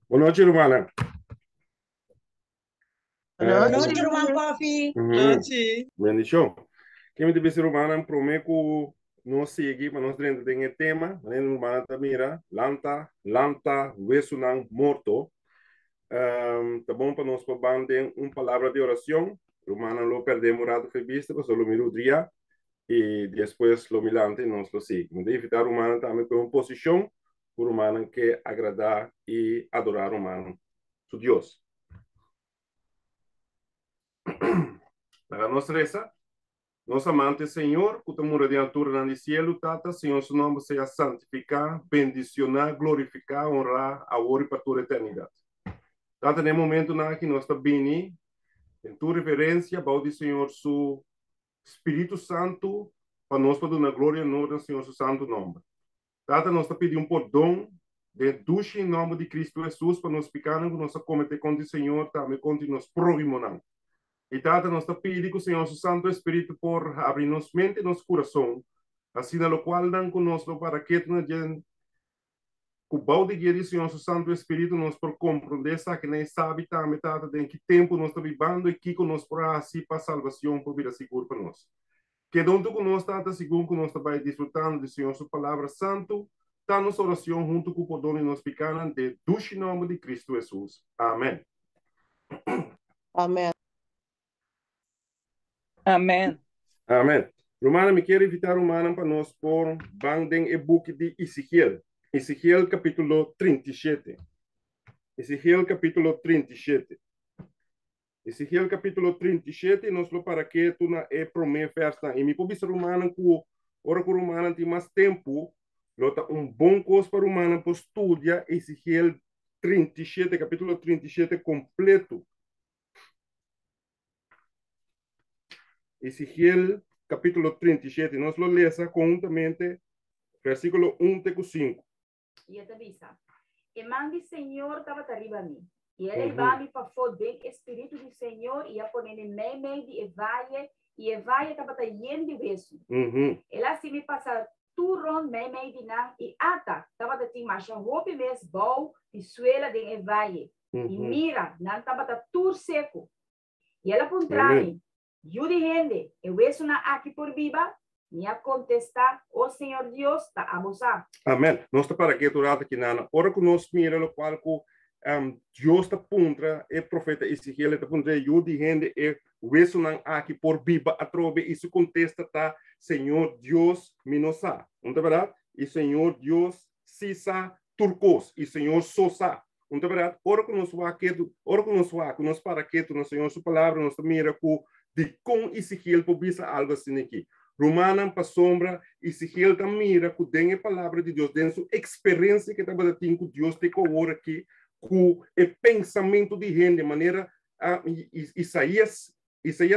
Boa noite, Romana. Boa Eh, noite, Roman Coffee. uhum, bendição. Quem me deve ser Romana, prometo não seguir, mas nós dentro tem o tema, mas Romana também, lanta, hueso morto. Tá bom para nós para uma palavra de oração. Romana lo perdemos rato foi vista, mas só miro dia e depois lo milante nós lo sigue. Me deve evitar Romana também com uma posição, por Romana que agradar e adorar Romana, su Deus. Para nós reza. Nosso amante Senhor, que mora de altura no cielo, Tata, Senhor, seu nome seja santificado, bendicionado, glorificado, honrar, agora e para toda a eternidade. Tata, no momento que nós estamos bem, em tua reverência, balde Senhor, seu Espírito Santo, para nós, para dar glória e honra, Senhor, seu santo nome. Tata, nós estamos pedindo perdão de ducha em nome de Cristo Jesus, para nós pecarmos, que nós cometer contra o Senhor, também contra nós próximos, não. E Tata, nós estamos pedindo, Senhor, seu Santo Espírito, por abrir nossa mente e nosso coração, assim na qual não conosco para que tu não o balde de Senhor, seu Santo Espírito, nós por compreender que nem sabe também, Tata, em que tempo nós estamos vivendo e que conosco para assim para salvação, por vida segura para nós. Que donde conosco, Tata, segundo que nós estamos desfrutando de Senhor, sua palavra santo, está nossa oração junto com o perdão e nós pecados, de duche nome de Cristo Jesus. Amém. Amém. Amém. Amém. Romana, me quero evitar Romana para nós por banden e book de Ezequiel. Ezequiel capítulo 37. Ezequiel capítulo 37. Ezequiel capítulo 37, nós lo para que tu na é promessa. E me pobisa Romana que ora que Romana tem mais tempo, lota bom coisa para Romana para estudar Ezequiel 37, capítulo 37 completo. Ezequiel capítulo 37, nós lo lesa conjuntamente versículo 1 até 5. E eu te avisa. E mande Senhor estava arriba a mim. E ele vai me para foder Espírito do Senhor e a pôr em meio de Evaia. E Evaia estava lleno de beso. Ele assim me passa turron meio de na e ata estava de ti marcha roupa mes bom de suela de Evaia. E mira, não estava tur seco. E ela contrário. Yudi gente, eu vejo na aqui por viva. Minha contestar, o Senhor Deus está a abusar. Amém. Nós está para que durante que nana. Ora que nós mira o qual Deus está puntra e profeta Ezequiel está puntra eu de gente e vejo na aqui por viva a trove isso contesta tá Senhor Deus minosa. Não é verdade? E Senhor Deus sisa turcos e Senhor sosa. Não é verdade? Ora que nós va que ora que nós para que tu no Senhor sua palavra nós mira de com Ezequiel por bisa algo assim aqui. Romana para sombra, Ezequiel também mira que tem a palavra de Deus, tem sua experiência que está batendo com Deus, tem que agora aqui, com o pensamento de gente, de maneira, Isaías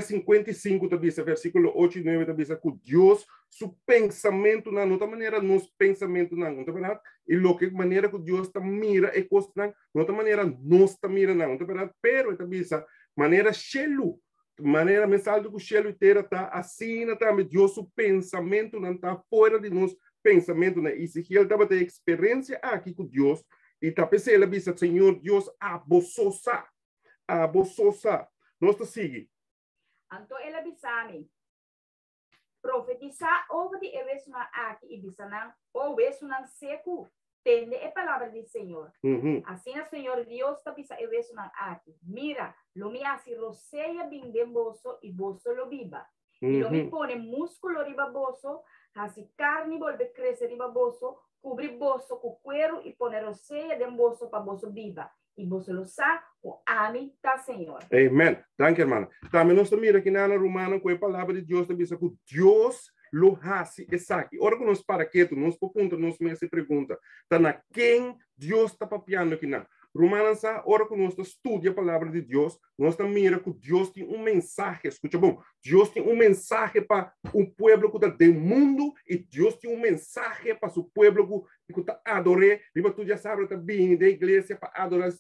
55, também, versículo 8 e 9, também, que Deus, seu pensamento, não, outra maneira, nosso pensamento, não, outra verdade? E lo que maneira que Deus está mira, e coisa, não, outra maneira, nós está mira, não, outra verdade? Pero, também, maneira, chelo, maneira mensagem do cielo inteiro está assim também Deus o pensamento não está fora de nós pensamento né e se ele estava ter experiência aqui com Deus e está pensando ele disse Senhor Deus abososa nós te sigue então ele avisame profetizar over de eves na aqui e bisanan ou vejo na seco tende a palavra do Senhor. Assim, o Senhor Deus está bisa eves na aqui. Mira, lo me hace roceia bem de boso e boso lo viva. E lo me pone músculo riba boso, assim carne volve crescer riba boso, cobrir boso com cuero e pone roceia de boso para boso viva. E boso lo sa, o ame da Senhor. Amém. Danke, irmã. Também nós mira que na romana com a palavra de Deus também que Deus lo hace exacto. Ora que nós para que tu nos ponto nos me se pergunta, tá na quem Deus está papiando aqui na Romanos, ora que nós estudia a palavra de Deus, nós mira que Deus tem mensagem, escuta bom, Deus tem mensagem para o povo que está do mundo e Deus tem mensagem para o povo que está adorando, e tu já sabe, está bem da igreja para adorar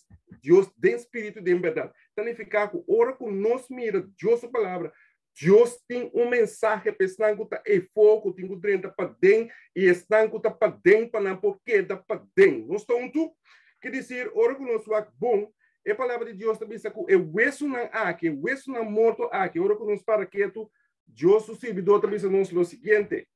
Deus de espírito e de verdade. Então, ficar com ora que nós mira Deus a palavra, Deus tem mensagem para estar que é fogo, tem que treinar para dentro e estar que está para dentro para não porque dá para dentro. Nós estamos tu quer dizer, ora que nós vamos bom, a palavra de Deus também sabe que é hueso não aqui, hueso não morto aqui, ora que nós para que tu, Deus o servidor também se nos o seguinte.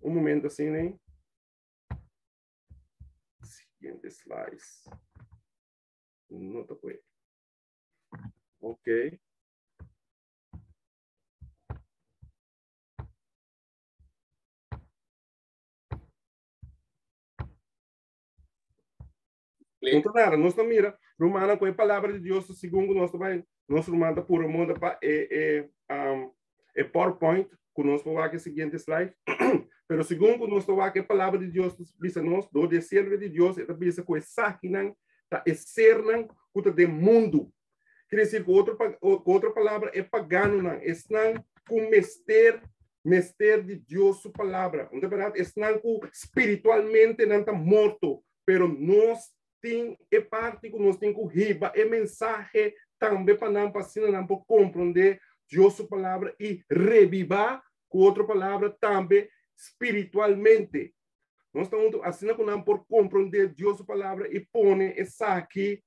Momento assim, né? Siguiente slides. Não tá bem. Ok. Não tá nada, nós não mira. Romana com a palavra de Deus, segundo nós também, nós romana por mundo para PowerPoint, conosco aqui seguinte slide. Pero segundo nós tô aqui a palavra de Deus, diz nós, do de servo de Deus, é também com essa que não tá exernan cuta de mundo. Quer dizer que outra palavra é pagano não, estão com mester de Deus sua palavra. Na verdade, estão com espiritualmente não tá morto, pero nós tem é parte que nós temos que riba é mensagem também para não passar não para compreender Deus sua palavra e revivar com outra palavra também espiritualmente. Nós estamos assim não por compreender Deus sua palavra e põe essa aqui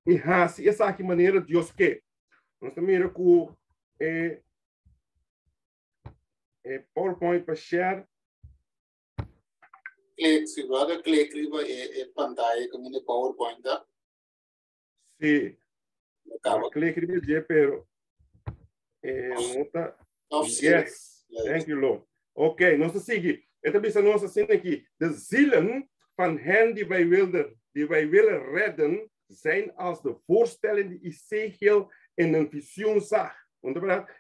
e assim essa aqui maneira Deus quer. Nós também com PowerPoint para share. Click, se você clica em pantalla como no PowerPoint, tá? Sim. Clique de pero nota. Yes. Thank you, Lord. Ok, nós seguimos. Esta bisa nós assim aqui. De zielen van hen die wij willen redden, zijn als de voorstelling die Ezekiel in een visioen zag.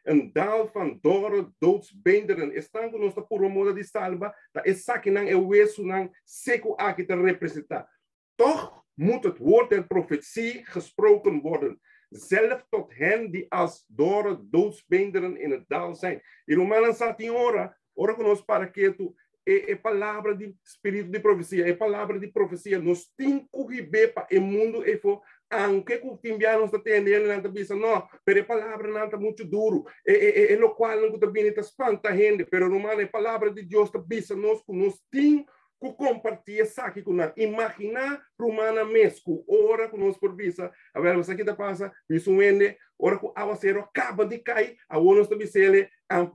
Een dal van dorre doodsbeenderen. Estão conosco por uma moda de salva, da essa que não é o eso não seco aqui te representar. Toch moet het woord der profetie gesproken worden. Zelf tot hen die als dorre doodsbeenderen in het dal zijn. In Romanos 7 ora conosco para que tu é palavra de espírito de profecia, é palavra de profecia. Nós temos que viver para o mundo e for aunque o timbiano está tendendo na cabeça, não, pero a palavra não está muito duro, é no qual não está bem, está espanta a gente, pero no mano, a palavra de Deus está bisa nós temos que compartilhar isso aqui com nós, imaginar romana mesmo, ora com nós por visa, a ver, você aqui está passa, isso ende, ora com a aguaceiro acaba de cair, a ono está bisele,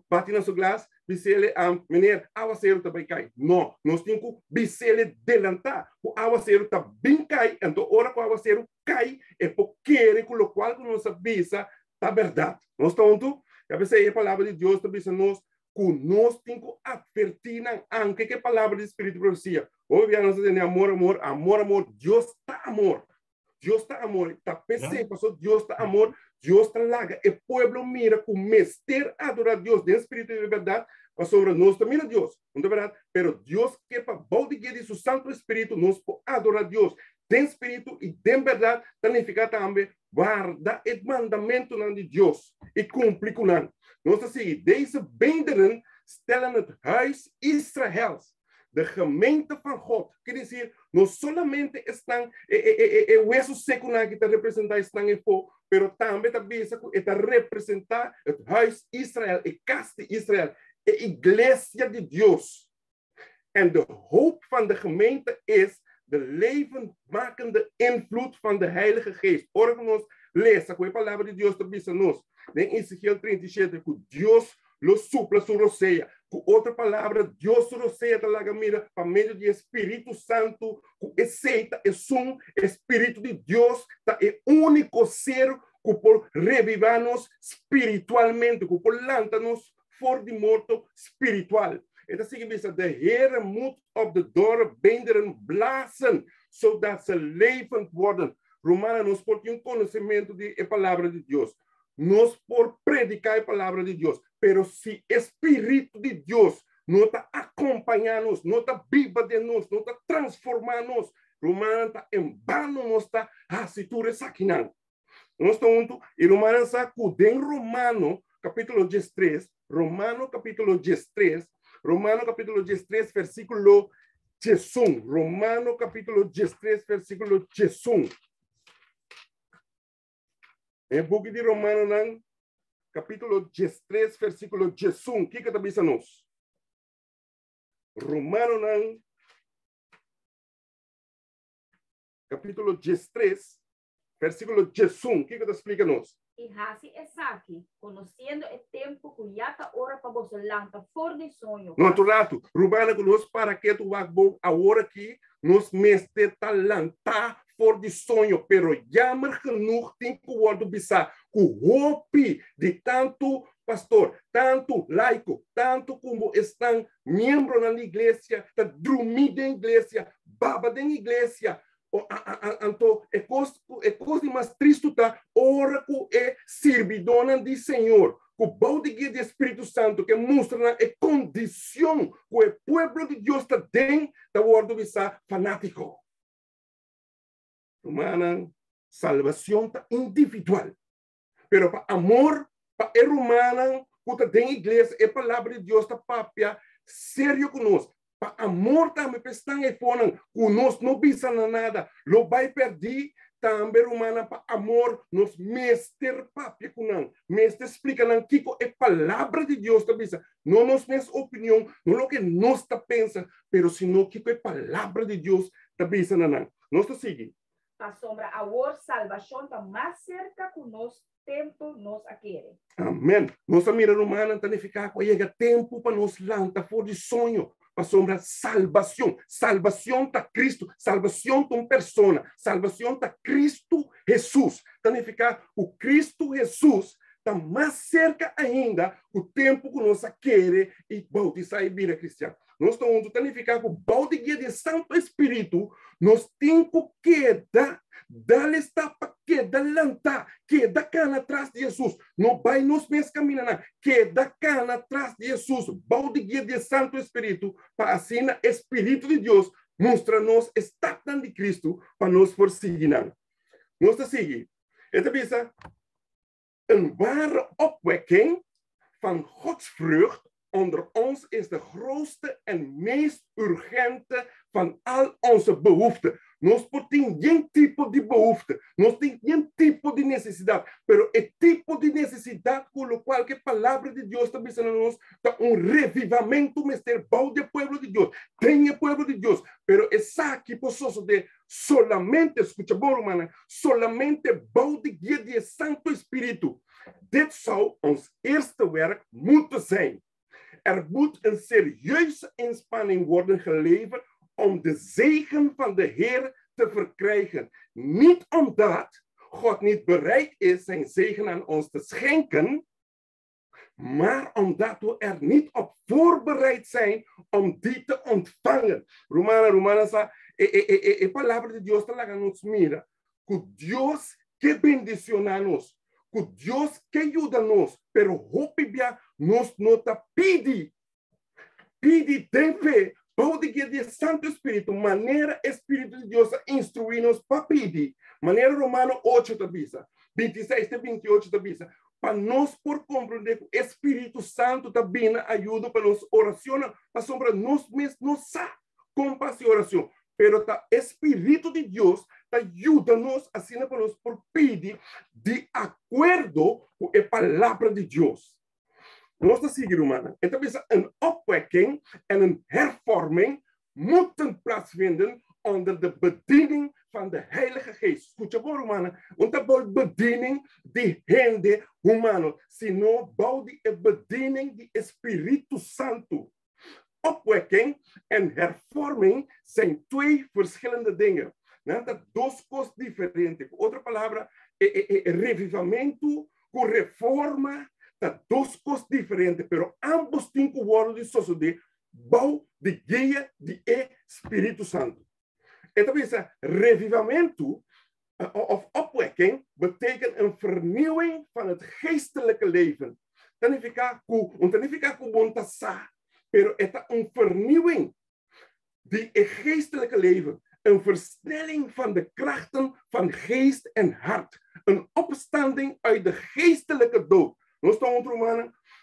bate na sua glass, bisele, menino, aguaceiro também cai, não, nós temos que bisele delantar, o aguaceiro está bem cai, então ora com o aguaceiro cai, é porque com o qual que nós avisa, tá verdade, nós estamos, a veces a palavra de Deus está bisa nós, que nós temos que advertir anche que a palavra de espírito de profecia. Obviamente, nós temos amor, Deus está amor. Deus está amor. Está pensando, pastor, Deus está amor, Deus está larga. O povo mira com mester adorar Deus, de espírito de verdade, pastor, nós também mira Deus, não é verdade? Pero Deus quer para balde de seu santo espírito, nós podemos adorar Deus. Tem espírito e tem verdade, significa também guarda o mandamento de Deus e cumprir com ele. Nós assim, deze beenderen stellen het huis Israëls, de gemeente van God. Quer dizer, não somente estão o eso seco que está representando estão em fogo, pero também está representar o huis Israël, a casa de Israël, a igreja de Deus. En de hoop van de gemeente is de levendmakende invloed van de Heilige Geest. Ora que nós leça com a palavra de Deus também nos. Em Ezequiel 37, que Deus lo supla su roceia. Com outra palavra, Deus su roceia da lagamira para meio de Espírito Santo, que aceita é um Espírito de Deus, é único ser que por revivar-nos espiritualmente, que por lança-nos fora de morto espiritual. Então, significa, de Heere moet op de dorre beenderen blazen, zodat ze levend worden. Romana, nós por ter conhecimento de a palavra de Deus. Nós por predicar a palavra de Deus. Pero se Espírito de Deus não está acompanhando-nos, não está viva de nós, não está transformando-nos, Romana está em vano, não está assitura saquinando. Nós estamos, e Romana está em Romano, capítulo 13, Romano, capítulo 13, Romano capítulo 13, versículo 1. Romano capítulo 13, versículo 1. Em book de Romano, capítulo 13, versículo 11. Que está dizendo nos? Romano nan capítulo 13, versículo 11. Que está explicando nos? E assim é aqui, conhecendo o tempo que já está hora para você lançar fora de sonho. No outro lado, Romano conosco para que tu vá bom a hora que nos mestre talanta fora de sonho, pero jammer genoeg tempo worden bisa, com hope de tanto pastor, tanto laico, tanto como estão membros na igreja, tá dormindo na igreja, baba na igreja. Então, é coisa mais triste tá ora que é servidona do Senhor, com o balde do Espírito Santo que mostra a condição que o povo de Deus está dentro da ordem fanático. Humana, salvação tá individual, pero para amor, para a humana, que está dentro da igreja, a palavra de Deus está papia sério conosco. Para amor também estão aí fora, conosco não pensa nada, lo vai perder também humana para amor nos mestre papia conosco, mestre explica não que é palavra de Deus também, não nos mesma opinião, não o que nós está pensando, pero sino que é palavra de Deus também não. Nós está seguindo. A sombra a hora salvação está mais cerca conosco tempo nos aquele. Amém. Nossa mira humana está ficar com chega tempo para nos lançar fora de sonho. Para sombra salvação. Salvação está Cristo. Salvação está uma pessoa. Salvação está Cristo Jesus. Está ficar o Cristo Jesus está mais cerca ainda o tempo que nós queremos e bautizar e vir a cristiano. Nós estamos ficar com o balde de Santo Espírito. Nós temos que dar esta para que dar lantar, que dar cana atrás de Jesus. Não vai nos mesmos caminhar, que dar cana atrás de Jesus. Balde de Santo Espírito, para assim o Espírito de Deus mostra-nos estátua de Cristo para nos prosseguir. Nós estamos seguindo. Esta visa een ware opwekking van godsvrucht onder ons is de grootste en meest urgente van al onze behoeften. Nós temos geen tipo de behoefte, nós temos geen tipo de necessidade, pero o tipo de necessidade com o qual que a palavra de Deus está dizendo nós está revivamento misterioso do povo de Deus. Tem o povo de Deus, pero essa aqui posso de solamente, escuta bom, irmã, solamente balde guia de Santo Espírito. Dit zou ons eerste werk moeten zijn. Moet een serieuze inspanning worden geleverd om de zegen van de Heer te verkrijgen. Niet omdat God niet bereid is zijn zegen aan ons te schenken, maar omdat we er niet op voorbereid zijn om die te ontvangen. Romana, a palavra de Deus está lá nos mira. Que Deus que bendicionar-nos, que Deus que ajuda-nos, pero hopibia nos nota pede tem fé, pode que de Santo Espírito, maneira Espírito de Deus instruir-nos para pedir. Maneira Romano 8 da bisa, 26 e 28 da bisa, para nós por compreender que o Espírito Santo também ajuda para nos oracionar, para sombra nós mesmos, nos com paz e oração. Pero o Espírito de Deus ajuda-nos assim para nós por pedir de acordo com a palavra de Deus. Nós estamos seguindo, humana. Então, een opwekking en een hervorming moeten plaatsvinden onder de bediening van de Heilige Geest. Escucha bom, humana. Não é bediening de gente humana, sino de bediening de Espírito Santo. Opwekking en hervorming zijn twee verschillende dingen. Dat zijn duas coisas diferentes. Outra palavra é revivamento com reforma. Tá duas coisas diferentes, pero ambos têm que ver de bau de guia de Espírito Santo. Então, esse revivamento of opwekking betekent een vernieuwing van het geestelijke leven. Dan fica com vontade, pero é een vernieuwing die het geestelijke leven, een versnelling van de krachten van geest en hart, een opstanding uit de geestelijke dood. Nós estamos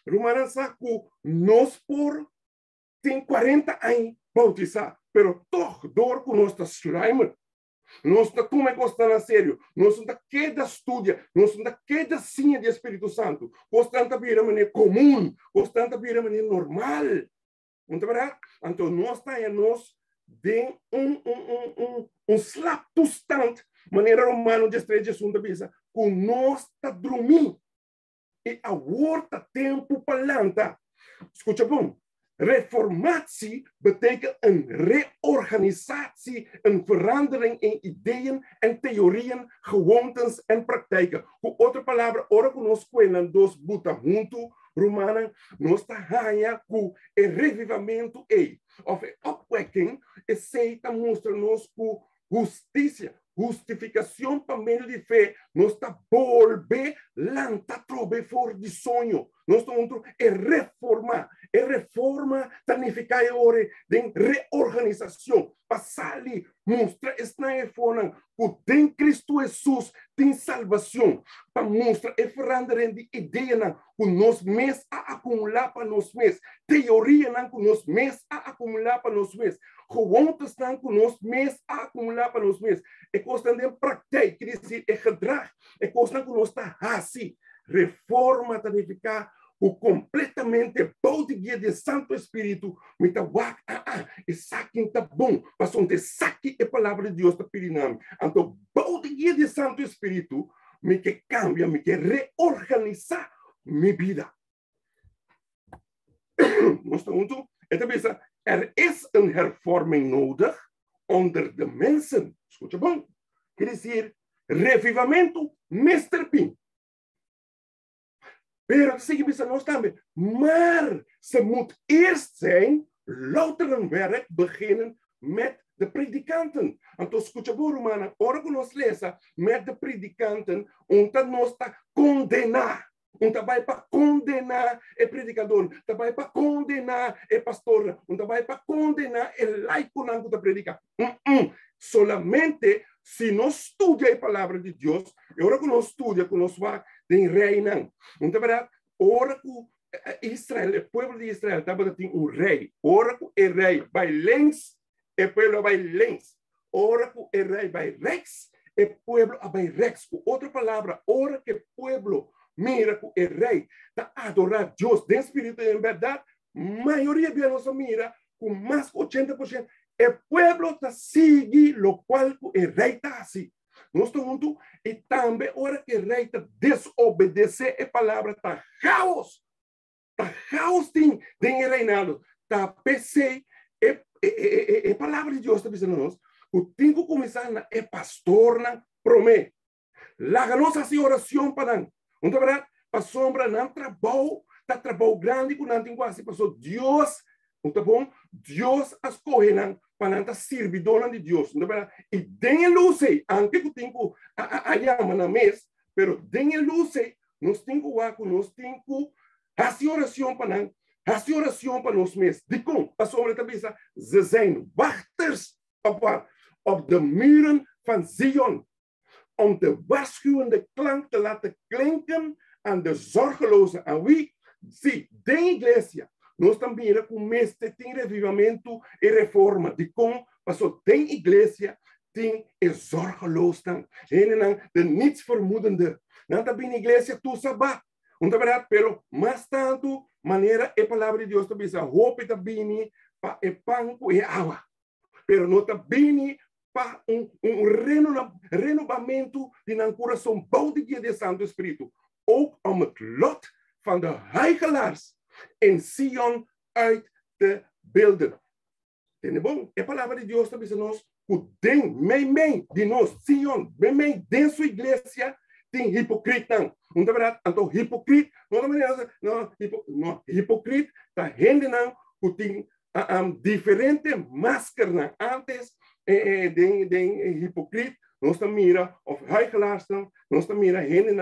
Romana saco, nós por tem 40 anos bautizar, pero toch door com nós está schrijven. Nós não toma gostando a sério. Nós não queda estudia. Nós não queda sim de Espírito Santo. Gostando de vir a maneira comum. Gostando de vir a maneira normal. Não é verdade? Então, nós estamos de slap stand, maneira romana de estreia de bisa, com nós está dormindo. E agora tempo para lanta. Escuta bom. Reformatie betekent een reorganisatie, een verandering in ideeën en theorieën, gewoontes en praktijken. Com outra palavra, ora que nós coelan dos buta junto, romana, nós está ganha com o revivamento of opwekking, e seita mostra-nos com justiça, justificação para meio de fé, nós está volver lanta trobe for de sonho, nós estamos reformar. E reforma significa ore de reorganização. Passar ali, mostrar esta forma que em Cristo Jesus tem salvação. Para mostrar e veranderen de ideia que nós mesmos a acumular para nós mesmos. Teoria que nós mesmos a acumular para nós mesmos. Gewoontes que nós mesmos a acumular para nós mesmos. E coisa de praktijk, quer dizer, é gedrag. E coisa que nós está assim. Reforma significa o completamente bom de guia de Santo Espírito, me tá wak, e saque tá bom, mas onde saque a palavra de Deus tá pedindo. Então, bom de guia de Santo Espírito, me que cambia, me que reorganizar minha vida. Nós estamos então, is een hervorming nodig onder de mensen. Escuta bom? Quer dizer, revivamento, Mr. Pin. Pero seguimos nós também. Maar ze moet eerst zijn, louter werk beginnen met de predikanten. Então, escuta bom, Romana, ora que nós lesa met de predikanten, onde nós está condenar. Onde vai para condenar o predicador, vai para condenar o pastor, onde vai para condenar o laico que está predicando. Solamente se nós estudia a palavra de Deus, e ora que nós estudia, que nós vai em reinar. Então, verdade, ora que Israel, o povo de Israel, estava tendo rei. Ora que o rei vai lens, o povo vai lens. Ora que o rei vai rex, o povo vai rex. Com outra palavra, ora que o povo mira que o rei está a adorar Deus de espírito e em verdade, maioria de nós mira com mais de 80%. O povo está seguindo o qual o rei está assim. Nós estamos juntos e também, hora que o rei está desobedecer a palavra, está caos. Está caos tem reinado. Está PC, a palavra de Deus está dizendo a nós, o tem que começar na pastor, na promete. Láganos assim oração para nós. Não é verdade? Para sombra, não trabalho, está trabalho grande, que não tem quase, passou Deus, não tá bom? Deus escolhe para não servir dona de Deus, não é verdade? E tem luz, antes que tem a chama na mesa, pero tem luz, nós temos que fazer oração para nós, fazer oração para nós mesmos. De como? A sombra também diz, ze zijn wachters op de muren van Zion. Om de waarschuwende klank te laten klinken aan de zorgelozen. Aan wie? Zie, de iglesia. Nós também com mestre tem revivamento e reforma. De como passou tem iglesia, tem e zorgeloos dan. En de niets vermoedende. Não também iglesia tu sabat. Não é verdade? Pero mais tanto maneira a palavra de Deus também diz, hope também para e panco e água. Pero não também para renovamento de een coração bouw de Santo Espírito. Ook om het lot van de huigelaars in Sion uit te beelden. Tem bom? A palavra de Deus também nos o tem meio de nós, Sion, meio de sua igreja tem hipocrita. Não é verdade? Então, hipocrita, não, hipocrita está rendendo que tem diferente máscara antes de hipocrita. Nós mira of huigelaars, nós mira gente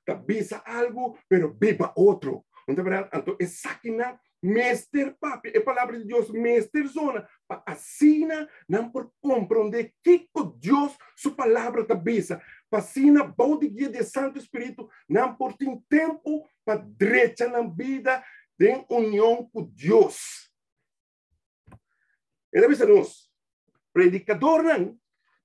que bisa algo, pero viva outro. Não é verdade? Então, é saquina, mestre papi, a palavra de Deus, mestre zona, para assim não por compreender que Deus, sua palavra está bisa, para assim bom de guia de Santo Espírito, não por ter tempo para direita na vida de união com Deus. Ele avisa nos, predicador não,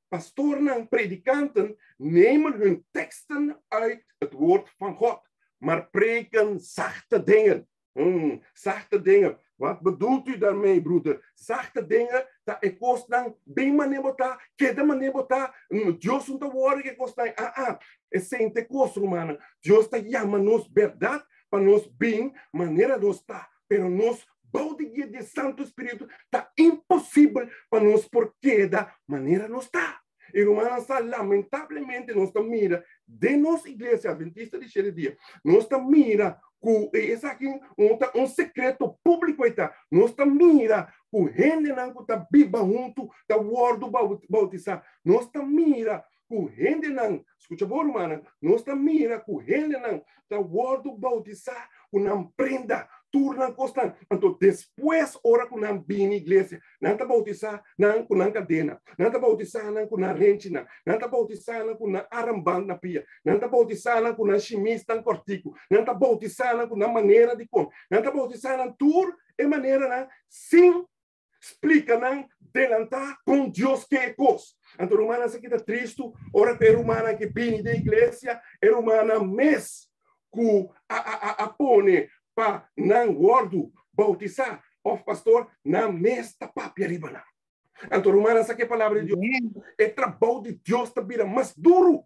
pastoren en predikanten nemen hun teksten uit het woord van God, maar preken zachte dingen. Zachte dingen. Wat bedoelt u daarmee, broeder? Zachte dingen, dat ik kost dan, bem manebota, keda manebota, Dios un te woorden, que kost dan, es te kost, romana. Dios te llama nos verdad, para nos bem, maneira nos tá, pero nos balde de Santo Espírito, tá impossível para nos porque da maneira nos tá. E romana, lamentavelmente, nós tá mira, de nossa igreja adventista de sétimo dia, nós tá mira, esse aqui um secreto público aí tá. Nós tá mira com gente não tá biba junto da word bautizar. Nós tá mira com gente não, escuta bom, irmã, nós tá mira com gente não da word bautizar, com não prenda, turna constant. Então depois ora com não bem igreja, não tá bautizar não com não cadena, não tá bautizar não com na rentina, não tá bautizar não com na aramband na pia, não tá bautizar não com na chimista em cortico, não tá bautizar não com na maneira de com, não tá bautizar não tur e maneira não sim explica não delantar com Deus que é coisa. Então romana se queda triste, ora que romana que bem da igreja, é romana mes que a pone para não gordo bautizar, of pastor, na mesta papia ribana. Então, romana, essa que é a palavra de Deus. É trabalho de Deus que vira mais duro.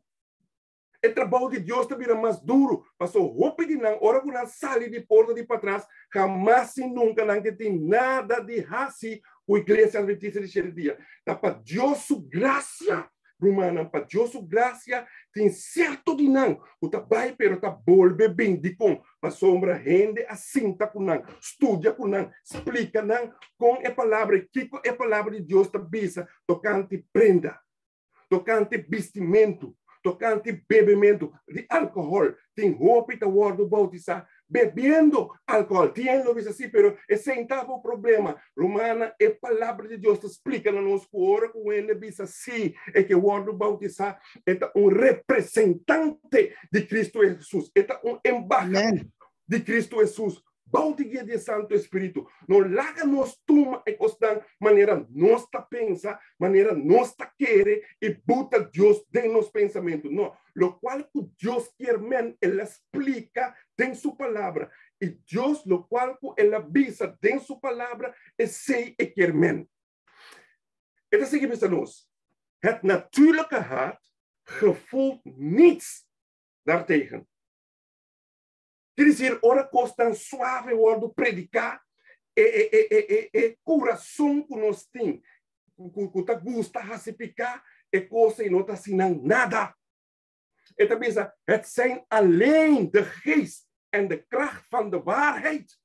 É trabalho de Deus que vira mais duro. Passou roupa de não, hora que não sai de porta de para trás, jamais e nunca não tem nada de raci com a igreja adventista de sétimo dia. Dá para Deus sua graça, romana, para Deus sua graça, tem certo de não. O trabalho, pero tá volve bem de com. A sombra rende assim, tá com não. Estudia com não. Explica não. Com a palavra, que é a palavra de Deus, tá bisa. Tocante prenda. Tocante vestimento. Tocante bebimento de álcool. Tem roupa e tá guardo bautizar. Bebendo álcool. Tem lo assim, pero esse é o problema. Romana, é a palavra de Deus, explica na nossa hora com ele, bisa assim, é que o guardo bautizar é representante de Cristo Jesus. É embaixador de Cristo Jesus. Bautigia de Santo Espírito. Não larga nos tuma e costan maneira nós tá pensa, maneira nós tá querer e bota Deus dentro nos pensamentos. Não, lo qual que Deus quer men, ele explica em sua palavra. E Deus, lo qual que ele avisa em sua palavra, é sei e quer men. Então, assim que pensa nós. Het natuurlijke hart gevoelt niets daartegen. Quer dizer, ora costa suave, ora predicar, coração que nós temos, que tá gusta racificar, coisa e não tá assinando nada. E também het zijn alleen de geest en de kracht van de waarheid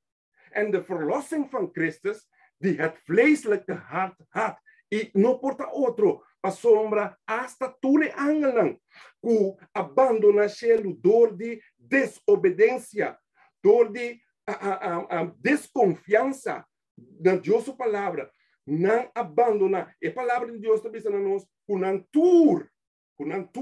en de verlossing van Christus die het vleeselijke hart had. E não porta outro, a sombra hasta ture angelang, que abandona shelo dor de desobediência, dor de desconfiança na Deus sua palavra. Não abandona. A palavra de Deus também está na nós, kunantur,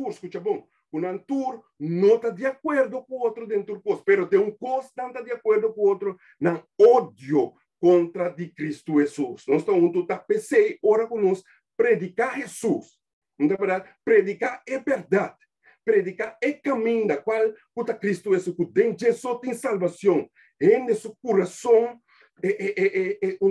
escuta bom, kunantur não está de acordo com o outro dentro do costo, pero tem costo não está de acordo com o outro, não ódio contra de Cristo Jesus. Nós estamos juntos, tá pensei, ora com nós, predicar Jesus. Não é verdade? Predicar é verdade. Predicar é caminho da qual puta Cristo Jesus, que dentro de Jesus tem salvação. Em seu coração,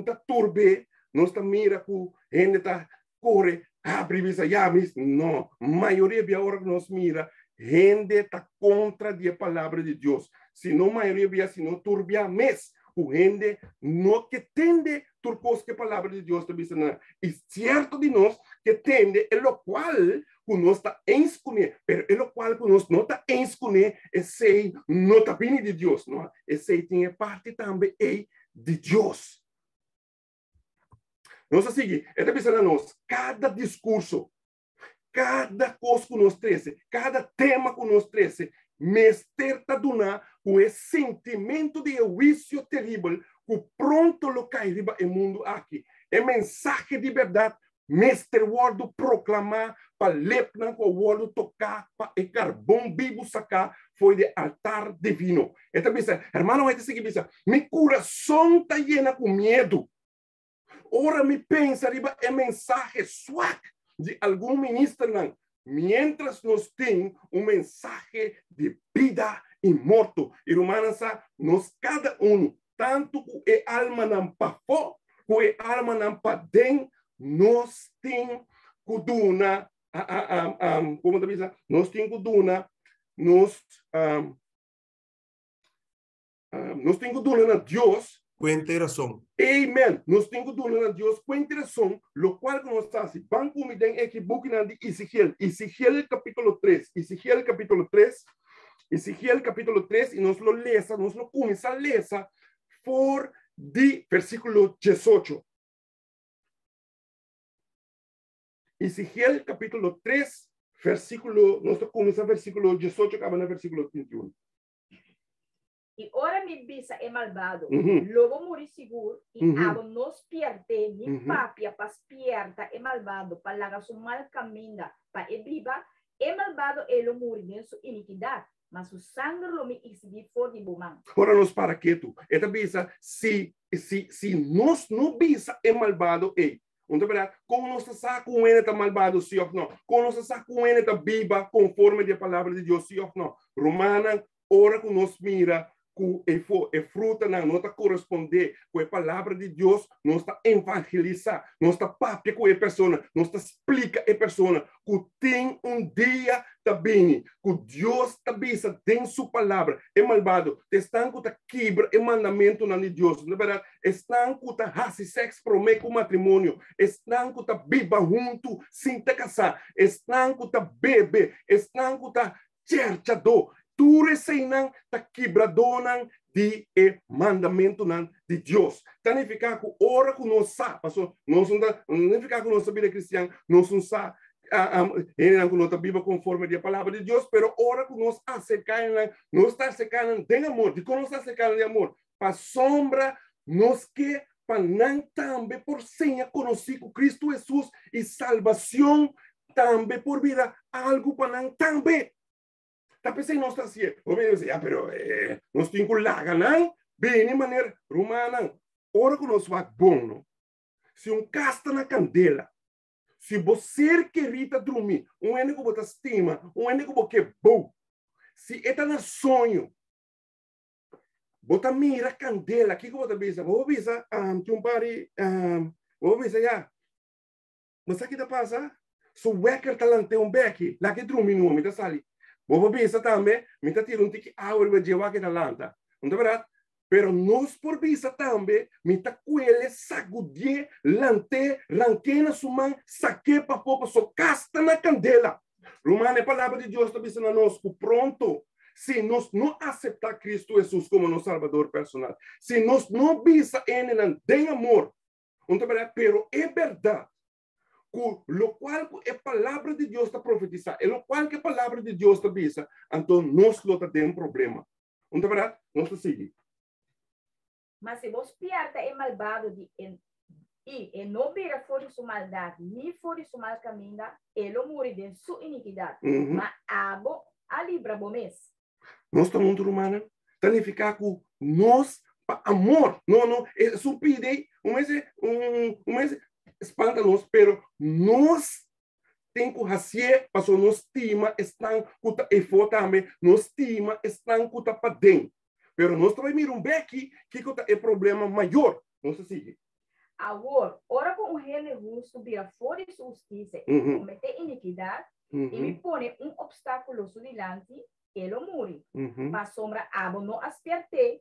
tá turbe, nós tá mira que ele tá corre, abre visa yamis. Não, a maioria de hora que nós mira, gente tá contra a palavra de Deus. Se não a maioria via, se não turbia mes. O gente não que tende turcos que a palavra de Deus está dizendo. E certo de nós que tende é o qual que nós está escolher, mas é o qual que nós não está escolher, esse não está vindo de Deus, não? Esse tem parte também de Deus. Nós assim, é dizendo a nós, cada discurso, cada coisa que nós traz, cada tema que nós traz, Mester Taduna, com esse sentimento de juízo terrível, que pronto lo cairiba o mundo aqui. É mensagem de verdade, Mester Word proclamar, para lepna com o Word tocar, para o carvão vivo sacar, foi de altar divino. Então, irmão, é assim que pensa, meu coração está lleno com medo. Ora me pensa, riba, é mensagem suave. de algum ministro, não. Mientras nos tem mensaje de vida e morto. E Romanos, nós cada tanto que alma não pafó, que alma não padem, nós tem kuduna, como te diz, nós tem kuduna, nós tem kuduna na Deus. Cuenta razón. Amen. Nós temos kuduna na Deus com interação, lo qual nós está se banco me den equivoco de Ezequiel capítulo 3, Ezequiel capítulo 3, e nós lo lesa, nós lo começa a lesa por de versículo 18. Ezequiel capítulo 3, versículo, nós começa versículo 18, acaba no versículo 21. E ora me bisa é malvado, logo morri seguro, e abo nos pierde, ni papia pas pierda é malvado, para lagar su mal caminho, para ebriba, é malvado ele morre em sua iniquidade, mas o sangue lo me exibir for de bomão. Ora nos para que tu, esta bisa, se nós não bisa é malvado, então, como nós está com ele tá malvado, sim ou não? Como nós está com ele tá viva, conforme a palavra de Deus, sim ou não? Romana, ora que nos mira, que fruta não está corresponder com a palavra de Deus, não está evangelizar, não está papia com a pessoa, não está explica a pessoa que tem dia também, que Deus também tem sua palavra, é malvado, estão que está quebra o mandamento de Deus, na verdade, estão que está fazendo sexo promete o matrimônio, estão que está viva junto sem te casar, estão que está bebe, estão que está cercado. Tu receinan ta quebradonan de mandamento de Deus. Tanificar que ora que nós sa, pastor, nós não ficar que nossa vida cristã, nós não sa, que nós viva conforme a palavra de Deus, pero ora que nós acercamos, nós está acercando de amor, de como nós está acercando de amor, para sombra nos que para não também por senha conhecer com Cristo Jesus e salvação também por vida algo para não também. Tapi saya nós assim, pero nós temos que lagar, não? Bem, de maneira romana, ora que nós vai bom, se casta na candela, se você querita dormir, ene que você estima, ene que você bom, se está na sonho, você mira a candela, que você pensa? Vou pensar, tem pari, vou pensar já, mas aqui tá passa, se o wecker talante beque, lá que dormir no homem, tá sali. Vou pensar também, me está tirando que água vai levar que na lanta, não é verdade? Pero nós por pensar também, me está com ele sacudir, lante, ranquena sua saque para pouco, só casta na candela. Romana, a palavra de Deus está pensando nós, pronto. Se nós não aceitar Cristo Jesus como nosso Salvador personal, se nós não pensar ele não tem amor, não é verdade? Pero é verdade. Lo qual a palavra de Deus está profetizando, e lo qual que a palavra de Deus está dizendo, então nós não temos problema. Não é verdade? Nós está seguindo. Mas se você piarta é malvado e não vira fora sua maldade, nem fora sua mal caminho, ele morre de sua iniquidade. Mas abo a libra bomes. Nós estamos muito humanos, tem que ficar com nós, amor. Não, é supide, espanta-nos, pero nós temos que fazer, porque nós estima estão com e for também, nós estima estão com para dentro. Pero nós também miramos bem aqui que é problema maior. Nós seguimos. Agora, ora com o rei justo vira fora de justiça e comete iniquidade e me põe obstáculo adiante, ele morre. Para sombra abo não asperte,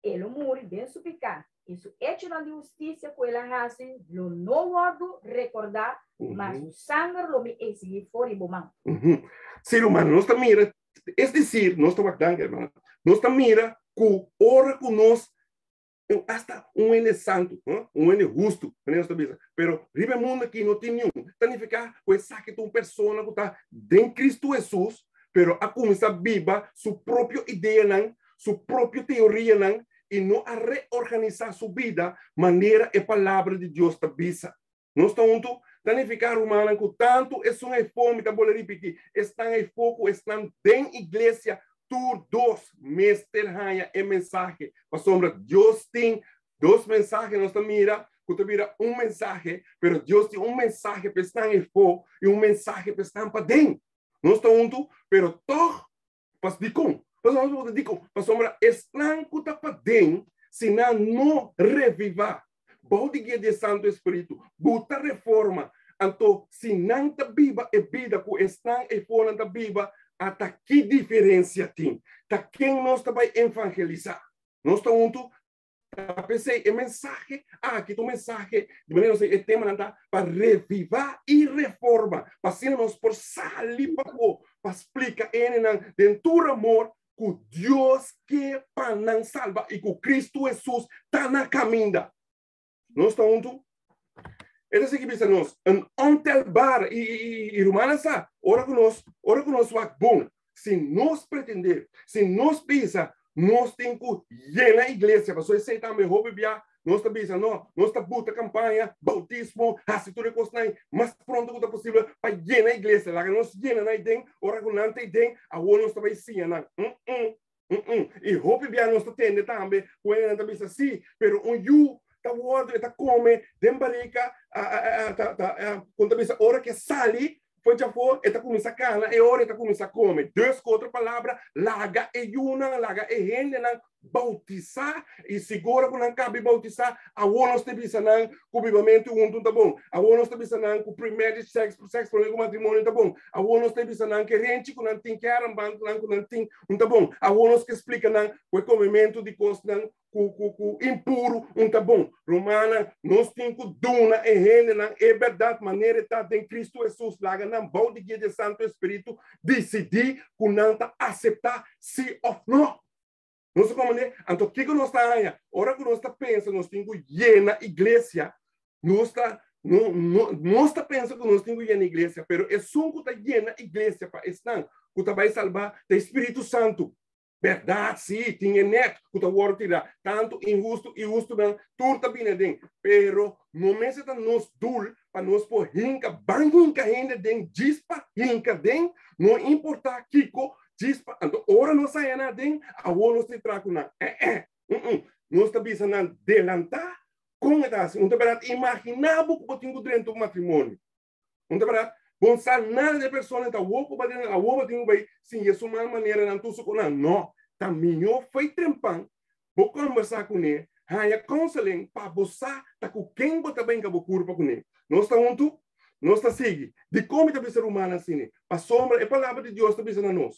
ele morre bem suplicado. Isso hecho na justiça com ela raça, lo não guardo recordar, mas o sangue lo me exige fora e bomão. Ser humano, nós também mira, é dizer, nós estamos aqui, irmão, nós também mira que ora com nós, hasta ene santo, ene justo, pero ribe mundo aqui não tem nenhum. Significa que saque uma pessoa que está em Cristo Jesus, pero a começar a viver sua própria ideia, sua própria teoria, e não a reorganizar sua vida, maneira a palavra de Deus está bisa. Nós estamos significa humana que tanto é uma fome, tá vou repetir, estão em foco, estão em igreja, todos meses terranha é mensagem. A sombra, Deus tem dois mensagens, nós mira, que vira mensaje, pero Deus tem mensaje para estar em fora e mensaje para estar para dentro. Não está junto, pero toch, pas dicom, pas sombra, estão que está para dentro, se não revivar. Bode guia de Santo Espírito, buta reforma. Então, se não está viva e vida que está e fora da viva, até que diferença tem? Tá quem nós vai evangelizar? Nós estamos juntos. Pensei, é mensagem, aqui tem mensagem, de maneira não sei, é tema para revivar e reforma, para assim nós por sair para explicar dentro do amor que Deus quer para não salvar e que Cristo Jesus está na caminho. Nós estamos juntos? É assim que pensa nós, ontelbar e Romana sabe, ora que nós vai bom, se nós pretender, se nós pensa, nós temos que llenar a igreja, para você aceitar melhor bebia, nós estamos pensando, nós estamos botando campanha, bautismo, assim tudo que mais pronto que é possível para llenar a igreja, lá que nós llenamos aí dentro, ora que não tem dentro, agora nós estamos assim, e roupa bebia nós estamos tendo também, quando nós estamos assim, pero tá word, tá come, dembarica, quando pensa, hora que sali, foi já foi, tá começa a cana, e hora tá começa a comer. Duas outras palavras, laga e una, laga e rende, não bautizar, e segura que não cabe bautizar, a nós te bisa não, com vivamento junto, tá bom. A nós te bisa não, com primeiro sexo, com matrimônio, tá bom. A nós te bisa não, que rente, que não tem que arrambando, que não tem, tá bom. A nós que explica não, o comimento de coisa não, impuro, tá bom. Romana, nós temos que duna e rende, não, é verdade, maneira está em Cristo Jesus, lá não, bom de guia de Santo Espírito, decidir que não tá aceitar sim ou não. Nós como então, o que nós está aí? Ora que nós está pensando, nós temos que llenar a igreja, nós está pensando que nós temos que llenar a igreja, mas é só que está llenar a igreja para estar, que vai salvar o Espírito Santo. Verdade, sim, tem neto, que está agora tirar, tanto injusto e justo, não, tudo está bem dentro, pero não necessita nós dul, para nós por rinca, banca ainda dentro, dispa, rinca dentro, não importa Kiko, dispa, então, ora não sai nada dentro, a nós te trago na, nós está pensando em adelantar, como é assim, não está imaginava que eu tenho dentro do matrimônio, não está bom sabe nada de pessoa está louco para dentro, a louca tem vai sim, é uma maneira não tu não, também eu foi trempão, vou conversar com ele, há counseling para você, tá com quem você bem que vou curva com ele, nós está junto, nós está seguindo, de como é ser humano assim, a sombra, a palavra de Deus está pensando nós,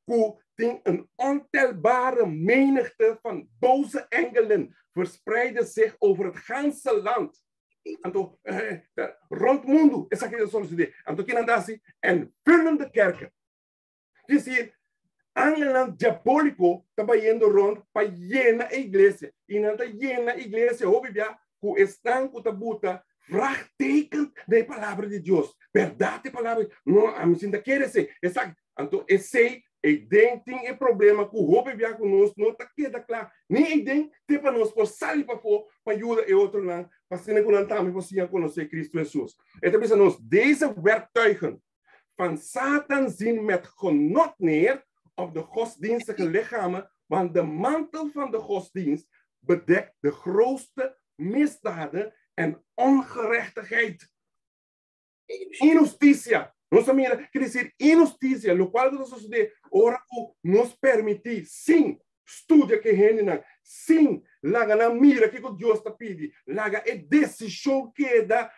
que tem ontelbare menigte van boze engelen verspreiden zich over het ganse land. Então, rond o mundo, essa aqui é a solução. Então, que não dá assim, vullen de kerken. Quer dizer, angeland diabólico está indo rond para llenar a igreja. E não está llenar a igreja, ouve já, que estão com a buta, vraagteken da palavra de Deus. Verdade da palavra. Não, a mim ainda quer ser. Então, esse e tem o problema que o roubo viaja conosco, não está queda claro. Nem tem para nós por sair para fora, para ajudar e outro lá, para ser que não também você conhecer Cristo Jesus. Então, pensamos, deze werktuigen van Satan zien met genot neer op de godsdienstige lichamen, want de mantel van de godsdienst bedekt de grootste misdaden en ongerechtigheid. Injusticia. Nossa mira, quer dizer, injustiça, no qual nós sucede, ora nos permitir, sim, estuda que rende, sim, laga na mira que Deus está pedindo, laga é decisão que dá,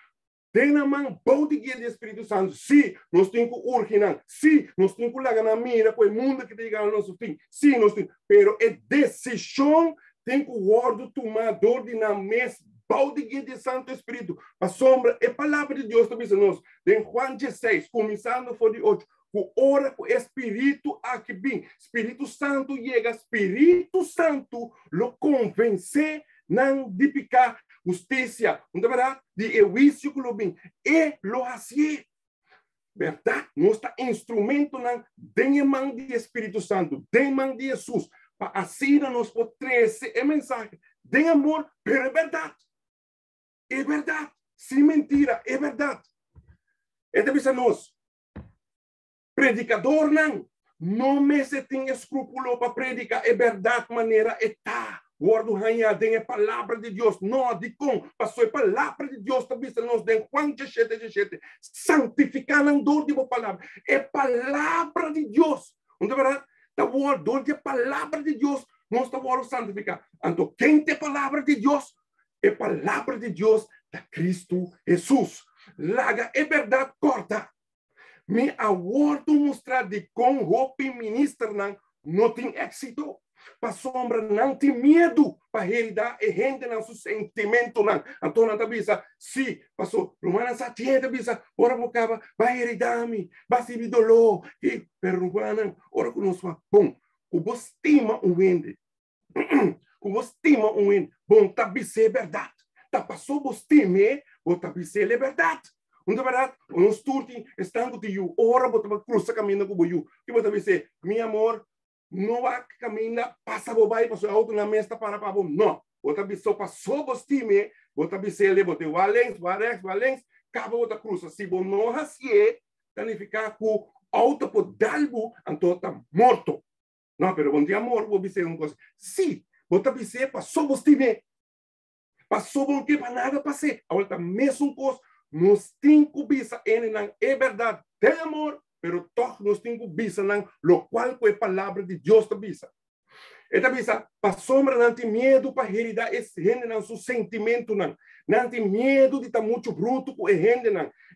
tem na mão, bom de guia do Espírito Santo, sim, nós temos que urgir, sim, nós temos que laga na mira para o mundo que chega ao nosso fim, sim, nós temos, pero é decisão, tem que o ordo tomador de na mesa, balde de Santo Espírito, a sombra é a palavra de Deus também nós. Em Juan 16, começando por de 8, o ora com o Espírito aqui bem, Espírito Santo chega, Espírito Santo lo convence não de picar justiça, não é verdade? De juízo que lo bem, e lo hace. Verdade? Nós está instrumento não de mão de Espírito Santo, de mão de Jesus, para assim nós podemos trazer a mensagem de amor, pero é verdade. É verdade, sem mentira, é verdade. Então, nós, predicador não me se tem escrúpulo para predicar, é verdade, maneira está. Guardo hanha tem a palavra de Deus. Não, de com, passou a palavra de Deus também nos den Juan 17:17. Santificar não dor de uma palavra. É palavra de Deus. Onde verdade? Da guardo de palavra de Deus, nós estamos santificar. Então, quem tem palavra de Deus? É palavra de Deus da Cristo Jesus. Laga é verdade corta. Me aguardo mostrar de com roupa ministra não tem êxito. Para sombra não tem medo para realidade e gente não seu sentimento não. Então não avisa se passou Romana satieta avisa ora bocava vai heredar-me vai se me dolor e per Romana ora conosco bom o você estima vende o você estima vende bom tá bise verdade tá passou você time ou tá bise é verdade. Não é verdade? Nós turti estando de you ora bota cruza caminho com you que bota bise meu amor não há caminho, passa bobai, passou auto na mesa para bom. Não. Outra pessoa passou o time, outra pessoa ele botou valens, acaba outra cruz. Se você não assim, significa que o auto por dalbo, então está morto. Não, mas bom dia amor, vou dizer uma coisa. Se outra pessoa passou o time, passou bom que para nada passei. Agora mesmo coisa, nos cinco bisa é verdade, tem amor. Pero todos nós temos bisa, lo qual é a palavra de Deus da bisa. Esta bisa, para sombra, não tem medo para realidade, esse gente não seu sentimento, não tem medo de estar muito bruto com a gente,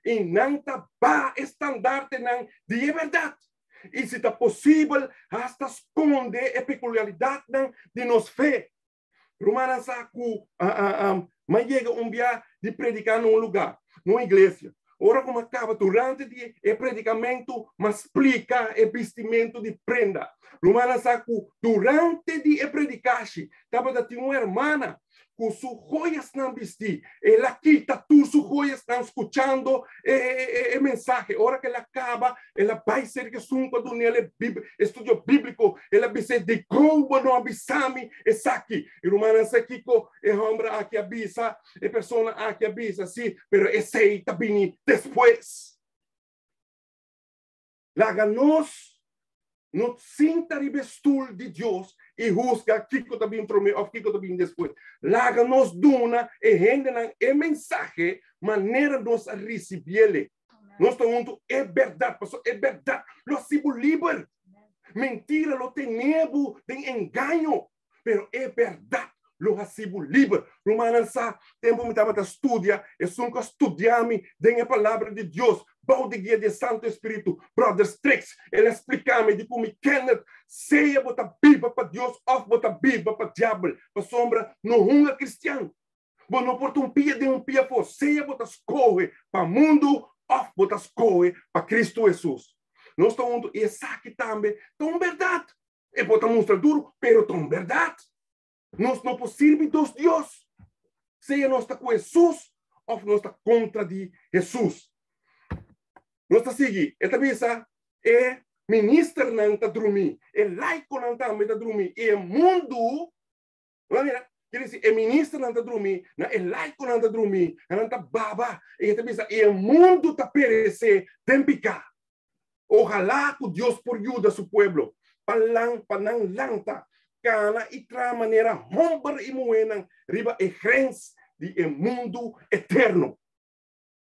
e não está para estandarte de verdade. E se está possível, hasta esconde a peculiaridade de nos fé. Romana saco, mas chega dia de predicar num lugar, numa igreja. Ora como acaba durante o predicamento, mas explica o vestimento de prenda. Romana saco durante o predicache, estava de uma irmã com suas joias não vestir. Ela quita tudo suas joias não escutando a mensagem. Ora que ela acaba, ela vai ser que sunca do nele estudo bíblico. Ela diz de como não avisame essa aqui. E Romana saco é homem aqui avisa, é pessoa aqui avisa, sim, pero esse aí está vindo depois. Laga nós não sinta revestul de Deus e busca Kiko também primeiro ou Kiko também depois. Laga nos duna e rende a mensagem maneira nos receber. Nós estamos é verdade, pastor, é verdade. Lo sibo livre. Mentira, lo tenebo de engano, pero é verdade. Lo sibo livre. Romanos sa tempo me estava a estudar, e nunca estudar-me a palavra de Deus. Bom de guia de Santo Espírito, Brother Strix, ele explica-me de como Kenneth seja botar Bíblia para Deus ou botar Bíblia para o diabo, para sombra, não é cristiano. Bom, não porta pia de pia for, seja botar escorre para o mundo ou botar escorre para Cristo Jesus. Nós estamos e aqui também, tão verdade. E botar mostra duro, pero tão verdade. Nós não podemos servir dos Deus. Seja nós está com Jesus ou nós está contra de Jesus. Nós está seguindo. Esta missa é ministro não está dormindo, é laico não está dormindo, é mundo, quer dizer, é ministro não está dormindo, é laico não está dormindo, não está baba, e esta missa é mundo está perecer, tem picar. Ojalá que Deus por ajuda seu povo, para não lanta, cana e tra maneira romper e moena, riba e grens de mundo eterno.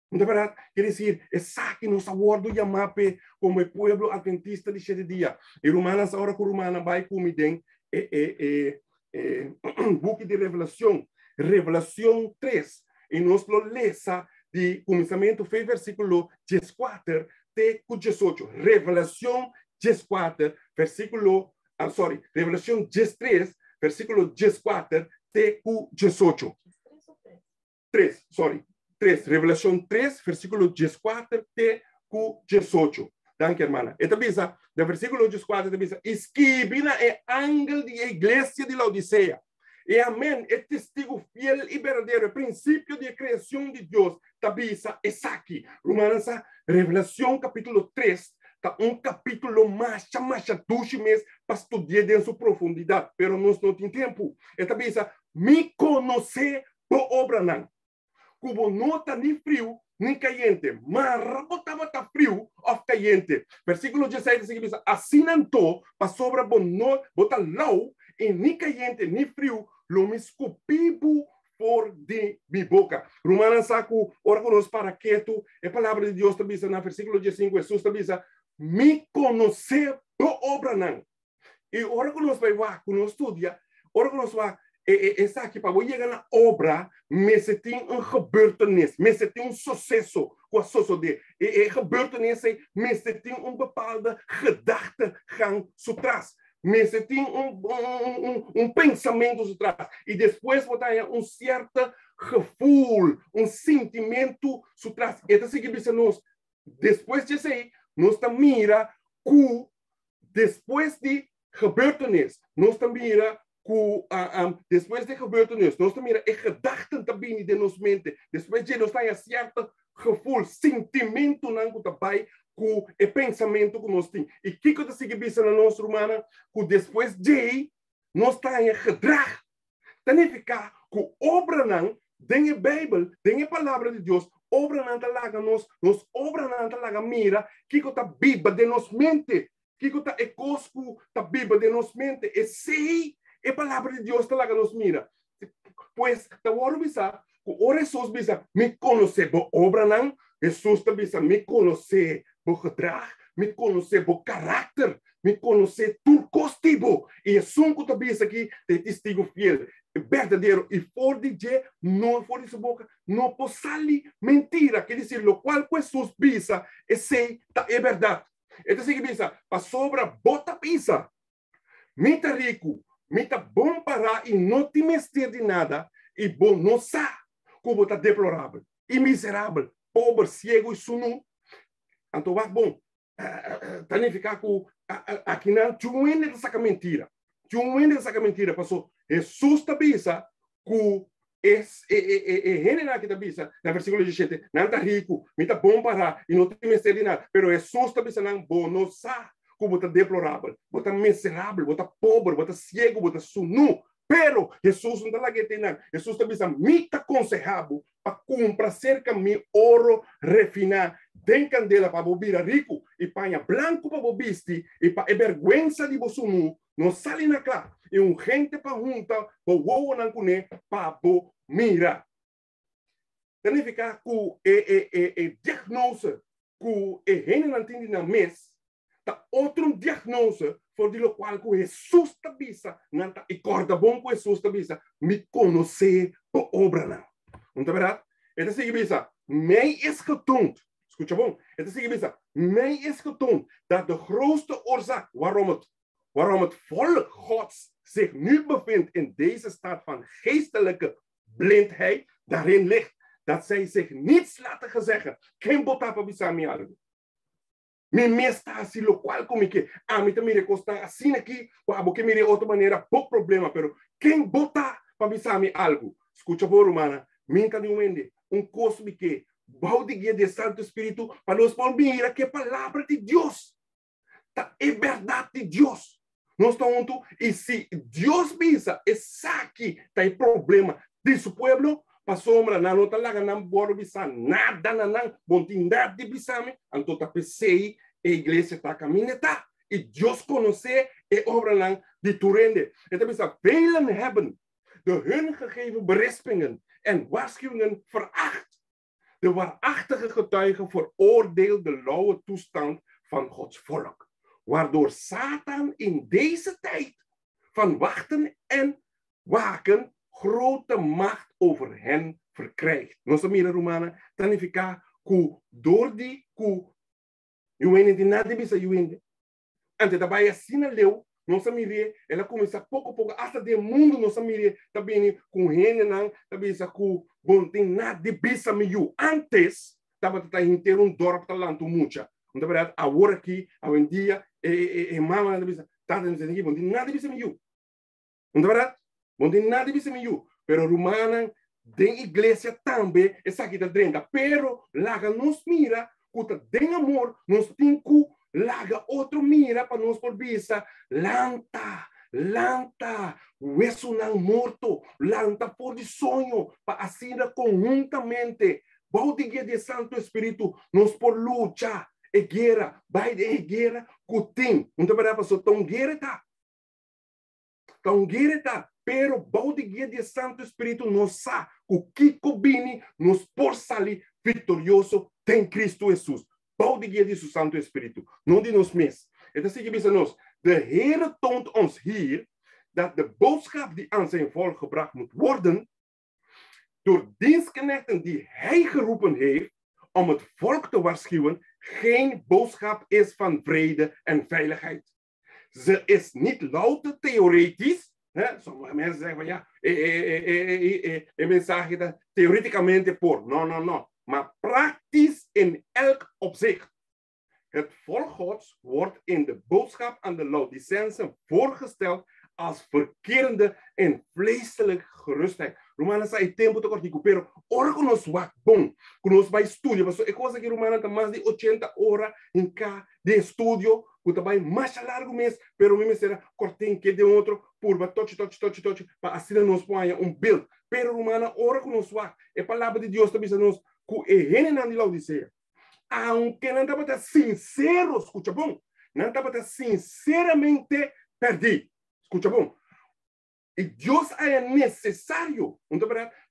Não é verdade? Quer dizer, essa que nos aguardo chamar como o povo adventista de 7 dias. E Romanas, agora que Romana vai comigo, book de Revelação, Revelação 3. E nós lo lesa de começamento, foi versículo 14 até 18. Revelação 14, versículo, Revelação 13, versículo 14 até 18. 3, 3, Revelação 3, versículo 14 até 18. Danke, hermana. Esta bisa, do versículo 14, esta bisa, escribina é ángel de igreja de Laodiceia. E amém, é testigo fiel e verdadeiro, princípio de criação de Deus. Tabisa, é aqui. Romanos, Revelação capítulo 3, tá capítulo mais 12 meses para estudar em sua profundidade, pero nós não temos tempo. Esta bisa, me conhecer por obra não. Como não está nem frio, nem caliente. Mas botava tá frio ou caliente. Versículo 16 diz: assim não estou, para sobra bom, bota low, e nem caliente, nem frio, lo miscupibu por de mi boca. Romanos saco, ora conosco para quieto, a palavra de Deus também na versículo 15, Jesus também me conhecer por obra não. E ora conosco vai lá, conosco estudia, ora conosco vai essa aqui para chegar na obra, mas se tem gebeurtenis, mas se tem sucesso com a sociedade, gebeurtenis, mas se tem bepaalde gedachtegang atrás, mas se tem pensamento atrás, e depois botar certo gevoel, sentimento atrás. Então, se que nós, depois disso aí, nós mira que depois de gebeurtenis, nós mira depois de gebeurtenis, nós também gedachten também de nos mente, depois de nós tem certo gevoel, sentimento não também com o pensamento que nós temos. E que coisa significa na nossa romana, que depois de nós tem gedrag, significa que obra não, tem a Bíblia, tem a palavra de Deus, obra não tá lá nos obra não tá lá mira, que coisa Bíblia de nos mente, que coisa é cosco da Bíblia de nos mente, e sei a palavra de Deus está lá que nos mira. Pois, da hora bisa, o Jesus bisa, me conhecer por obra não, Jesus também bisa, me conhecer por gedrag, me conhecer por caráter, me conhecer tudo costivo. E é sunco também isso aqui, de testigo fiel, verdadeiro, e for de je, não for de sua boca, não possali mentira, quer dizer, lo qual Jesus bisa, e sei, é verdade. Então, se bisa, para sobra, bota pisa, mita rico, mita bom para e não te mestre de nada, e bom não sabe como está deplorável, e miserável, pobre, cego e sunu. Então, vai bom, também ficar com aqui não, tchuene dessa mentira. Tchuene dessa mentira, passou, Jesus está bisa, que general que está bisa, na versículo 17, não está rico, mita bom para e não te mestre de nada, pero Jesus está bisa, não bom, não sabe como está deplorável, está miserável, está pobre, está cego, está sunu. Pero Jesus não está lá que tem nada. Jesus está dizendo, me aconselhado para comprar cerca de ouro refinar, tem candela para bobir rico e panha branco para bobiste e para vergüenza de bosunu, não sale na clara. E gente para junta, para o não cune, para bo mira. Significa que diagnose que gente não entende na mês, tá outro diagnose por de lo qual que Jesus está bisa, não tá e corda bom que Jesus está bisa, me conhecer por obra não. Não tá verdade? Então se bisa, mij is getoond. Escuta bom? Então se bisa, mij is getoond dat de grootste oorzaak waarom het volk Gods zich nu bevindt in deze staat van geestelijke blindheid, daarin ligt dat zij zich niets laten gezeggen. Geen botapa bisa mi algo. Me está assim, lo qual como que a mim também recosta assim aqui, a boca me de outra maneira, pouco problema, pero quem bota para me algo, escuta por romana, minta de curso de que balde guia de Santo Espírito para nós mira que a palavra de Deus, tá é verdade de Deus. Nós estamos juntos e se Deus pensa, esse aqui tá em problema desse povo, para sombra na nota lá não bora bisa nada não bontindade de bisame então tá pensei a igreja está caminhando e Deus conhecer e obra não de turende então bisa velen hebben de hun gegeven berispingen en waarschuwingen veracht de waarachtige getuigen veroordeelt de lauwe toestand van Gods volk waardoor Satan in deze tijd van wachten en waken grote macht over hen verkrijgt. Nossa mira romana, significa que door die que eu de nada bisa eu ante da baia sina leu, nossa mira, ela começa pouco a pouco hasta de mundo nossa mira também com rene não, também essa que bom tem nada bisa me eu antes tava tá inteiro dorp talanto mucha. Na verdade, agora aqui, hoje em dia, mama bisa tá dizendo que bom tem nada bisa me eu. Na verdade, não tem nada disso meio, pero romana tem igreja também essa aqui da drenda, pero laga nos mira, que tem amor, nos tem que laga outro mira para nos por vista, lanta, isso não morto, lanta por de sonho, para assim conjuntamente, balde de Santo Espírito, nos por luta, e guerra, vai de guerra, que tem, não te parece, tão guerra tá. pero bau de guia de Santo Espírito nos sa, o que cobine nos por salir vitorioso tem Cristo Jesus. Bau de guia de seu Santo Espírito, não de nos mes. Então, assim que bisa nos, de Heere toont ons hier, dat de boodschap die aan zijn volk gebracht moet worden, door dienstknechten die hij geroepen heeft, om het volk te waarschuwen, geen boodschap is van vrede en veiligheid. Ze is niet louter theoretisch. Sommige mensen zeggen van ja, een mensaje dat theoreticamente por. No. Maar praktisch in elk opzicht. Het volk Gods wordt in de boodschap aan de Laodicensen voorgesteld als verkerende en vleeselijke gerustheid. Romanos sai tempo to cortico, pero ora conosco wat bom, conosco vai estudio, mas é coisa que Romanos tem mais de 80 horas em cá de estudio, que também mais largo mês, pero mesmo será cortinho que de outro, por touch, para assim nos põe build. Pero Romanos ora conosco é palavra de Deus também nos que é renan de Laodicea. Aunque não estava até sincero, escuta bom, não estava até sinceramente perdido, escuta bom. E Deus é necessário,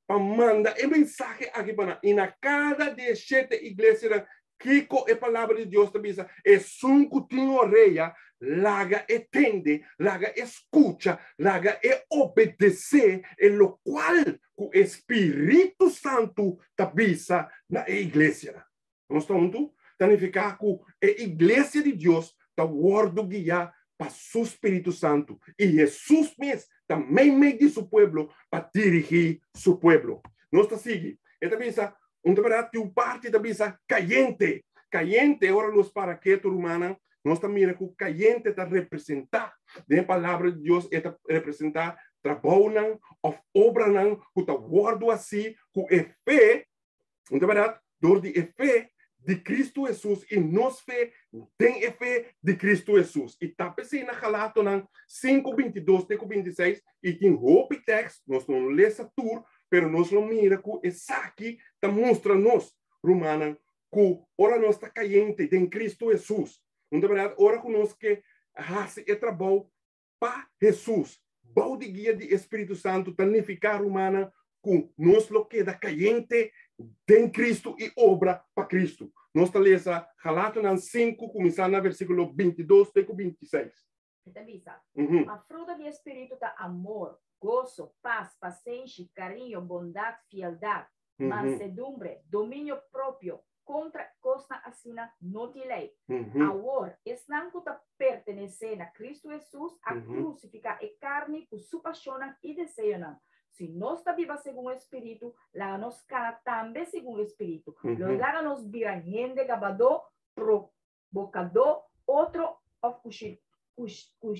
para mandar o mensagem aqui para e na cada de 7 igrejas que com a palavra de Deus também é tinha orelha, laga entende, laga escuta, laga obedecer, e lo qual o Espírito Santo também na igreja. Não está junto? Significa que a igreja de Deus está guardando guiar para o Espírito Santo. E Jesus mesmo também meio de seu povo para dirigir seu povo. Nós está seguindo. E também está, uma parte também está caliente. Caliente, agora nos paraquetos humanos, nós também mira que o caliente está representar, a palavra de Deus está representar trabalho ou obra, que está guardado assim, que é fé, dor de fé de Cristo Jesus e nos fé tem a fé de Cristo Jesus. E está pensando na Galatas 5:22 até 26 e tem roupa texto, nós não lemos tudo, pero nós não mira que essa aqui está mostrando-nos, Romana, que ora nós está caiente em Cristo Jesus. Então, ora que nós que faz o trabalho para Jesus. Bau de guia de Espírito Santo, significa, Romana, que nós lo queda caiente em Cristo e obra para Cristo. Nós está lendo Galatas 5, começando no versículo 22 até 26. A fruta do Espírito é amor, gozo, paz, paciência, carinho, bondade, fialdade, mansedumbre, domínio próprio. Contra costa assina não te lei. Agora, esse não está pertencendo a Cristo Jesus, a crucificar a carne que se apaixona e deseja. Se nós está viva segundo o Espírito, lá nos cara também segundo o Espírito. Lá nos vira gente, gabador, provocador, outro,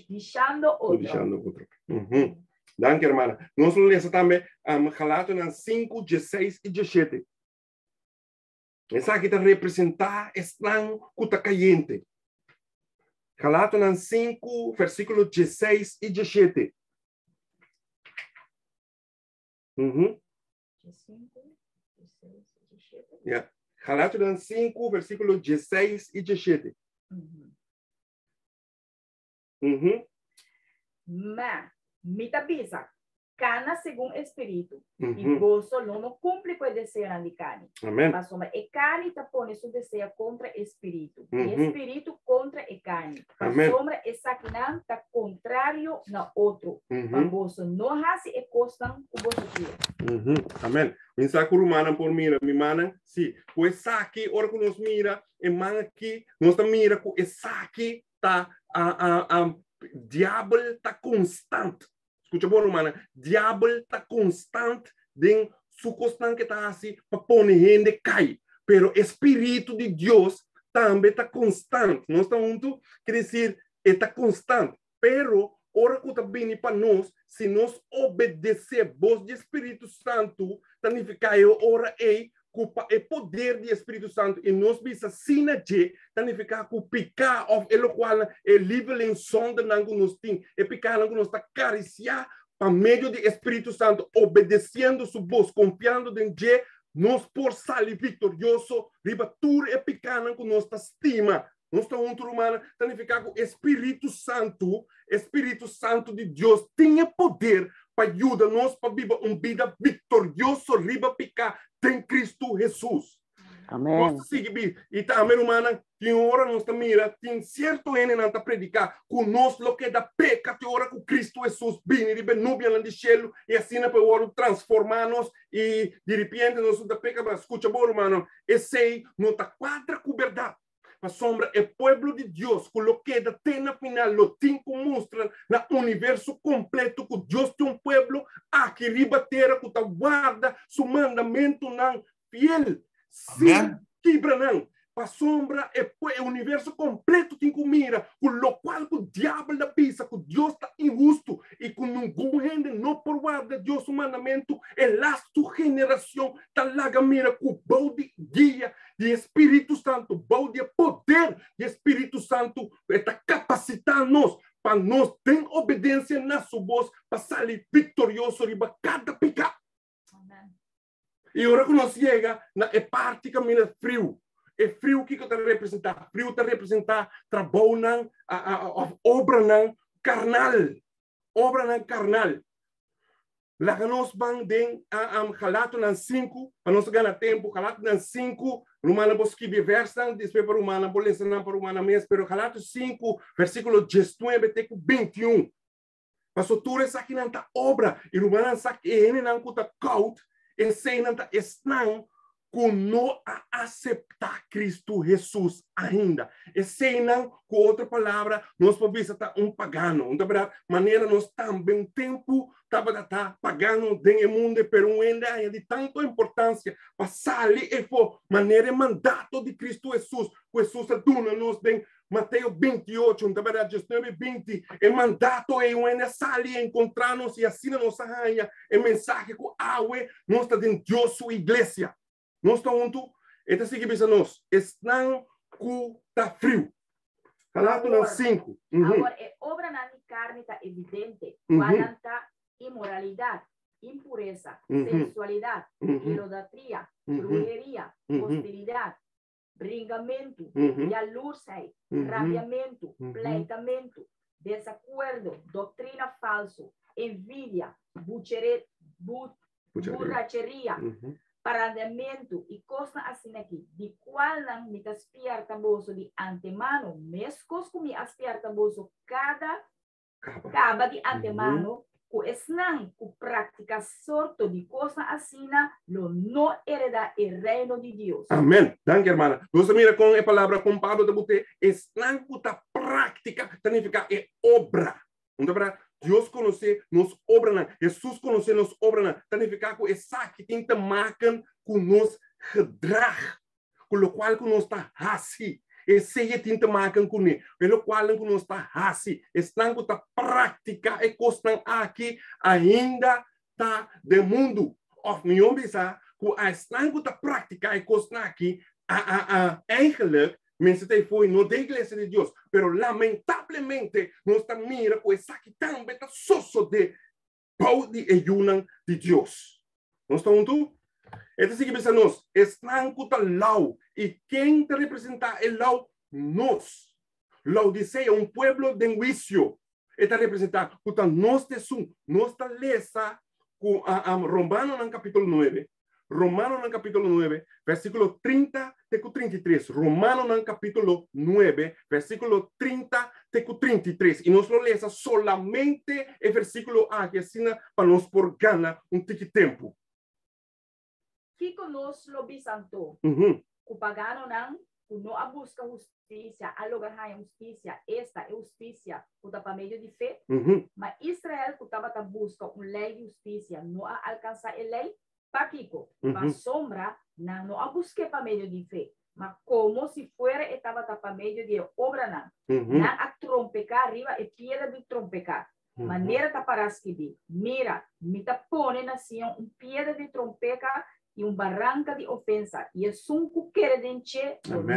deixando outro. Danke, irmã. Nós lemos também Galatas 5, 16 e 17. Essa aqui está representar estão que está caliente. Galatas 5, versículo 16 e 17. Yeah. Galatas 5, versículo 16 e 17. Mas, mita bisa, cana segundo o Espírito. E gozo não cumpre com o desejo de carne. Amém. Mas a carne está pondo seu desejo contra o Espírito. E o Espírito contra a carne. Mas sombra essa que não está contrário na outro. Mas gozo não hace e costa o gozo quer. Amém. Mensaje romana por mira, mi mana, sim. Pois aqui, ora que nos mira, e man aqui, nós mira que essa aqui tá diabo está constante. Escuta bom, Romana. Diabo está constante em sua constante que está assim para pôr gente cai. Pero Espírito de Deus também está constante. Nós estamos juntos, quer dizer, está constante. Pero, ora que está bem para nós, se nós obedecer a voz do Espírito Santo, significa ora culpa é poder do Espírito Santo e nós bisa sina de significa que picar of ele qual é livre em sonda nango nos tem e picar nango nos tá cariciar para meio do Espírito Santo obedecendo sua voz confiando em Deus nós por sair vitorioso riba tur e picar nango nos tá estima nós está outro humano significa que o Espírito Santo de Deus tinha poder para ajudar-nos para viver uma vida vitoriosa, riba picar, em Cristo Jesus. Amém. Nós seguimos, e também, humana, tem hora nós mira, tem certo ene não predicar, conosco lo que da peca, tem hora que Cristo Jesus vem, e benubia lá de cielo, e assim para o transformar-nos, e de repente nós da peca, mas escuta, bom, irmão, esse não está quadra com verdade. A sombra é pueblo de Deus, que lo que da tem na final, lo tem que mostrar no universo completo, que Deus tem um pueblo, aqui ribateira, que guarda seu mandamento não fiel. Sim, quebra não. A sombra é o universo completo tem que mira, com o qual o diabo da pisa, que Deus está injusto e que ninguém gente não por guarda Deus o mandamento, é lá sua geração está lá mira com o balde guia de Espírito Santo, balde poder de Espírito Santo está capacitando-nos para nós ter obediência na sua voz para sair vitorioso riba cada pecado. E agora que nós chega na parte que caminha frio. É frio que está representar. Frio está representar trabalho não, a obra não carnal. Obra não carnal. Lá que nós vamos Galatas não 5, para nós ganhar tempo, Galatas não 5, Romana Bosque Versa, depois para Romana, vou ensinar para Romana mesmo, pero Galatas 5, versículo 19 até 21. Pastor, tudo isso aqui não está obra. E Romana sabe que ele não está caut. Esse não está com não aceitar Cristo Jesus ainda. Esse não, com outra palavra, nós podemos estar pagano. Então, de maneira, nós também um tempo estava pagando dentro do mundo, mas ainda é de tanta importância para sair e for maneira mandato de Cristo Jesus. Jesus aduna-nos dentro Mateus 28, na verdade, 19, 20, o mandato é ainda sair, encontrar-nos e assim nos arranha o mensagem que nós está dentro de Deus, sua igreja. Nós estamos juntos, e está seguindo nós, estão com tá frio. Falando nos 5. Agora, obra na carne está evidente, quanta imoralidade, impureza, sensualidade, idolatria, brujeria, hostilidade, brincamento, jalursia, rabiamento, pleitamento, desacordo, doutrina falso, envidia, borracheria, paradamento e coisa assim aqui, de qual não me aspirta bolso de antemano, mesmo que me aspirta bolso cada de antemano, que esnan que prática sorto de coisa assim, não hereda o reino de Deus. Amém. Danke, hermana. Nós mira com a palavra com Pablo de bote, esnan que ta prática, significa é obra. Então, Deus conhece nos obra, Jesus conhece nos obra, significa que essa que tem que marcar com nos gedrag, com o qual que nós está assim. Esse é tinta marca com ele, pelo qual que nós está assim. Estão que está prática e costam aqui ainda está do mundo. Of me bisa, que a estão que está prática e costam aqui eigenlijk mensen foi no da igreja de Deus, pero lamentavelmente nós está mira com essa que também está só de pau de ayunan de Deus. Nós estamos juntos? Então, se pensa nós, estão com o lau, e quem te representa é lau? Nós. Laodiceia, pueblo de juicio. Está representado, com nós de sum, nós está lesa, com Romano no capítulo 9. Romano no capítulo 9, versículo 30 até 33. Romano no capítulo 9, versículo 30 até 33. E nós lo lesa solamente o versículo A, que assina para nós por gana tempo. Que conosco lo bisanto, o pagano não busca justiça, a lugar a justiça, esta é justiça, que está para meio de fé, mas Israel que estava a buscar uma lei de justiça, não alcança a lei, para Kiko, para sombra, não a busca para meio de fé, mas como se fuera estava para meio de obra, não a trompecar arriba, e piedra de trompecar. Maneira tá para escrever, mira, me tá pone nação piedra de trompecar e barranca de ofensa. E é sunco queredente,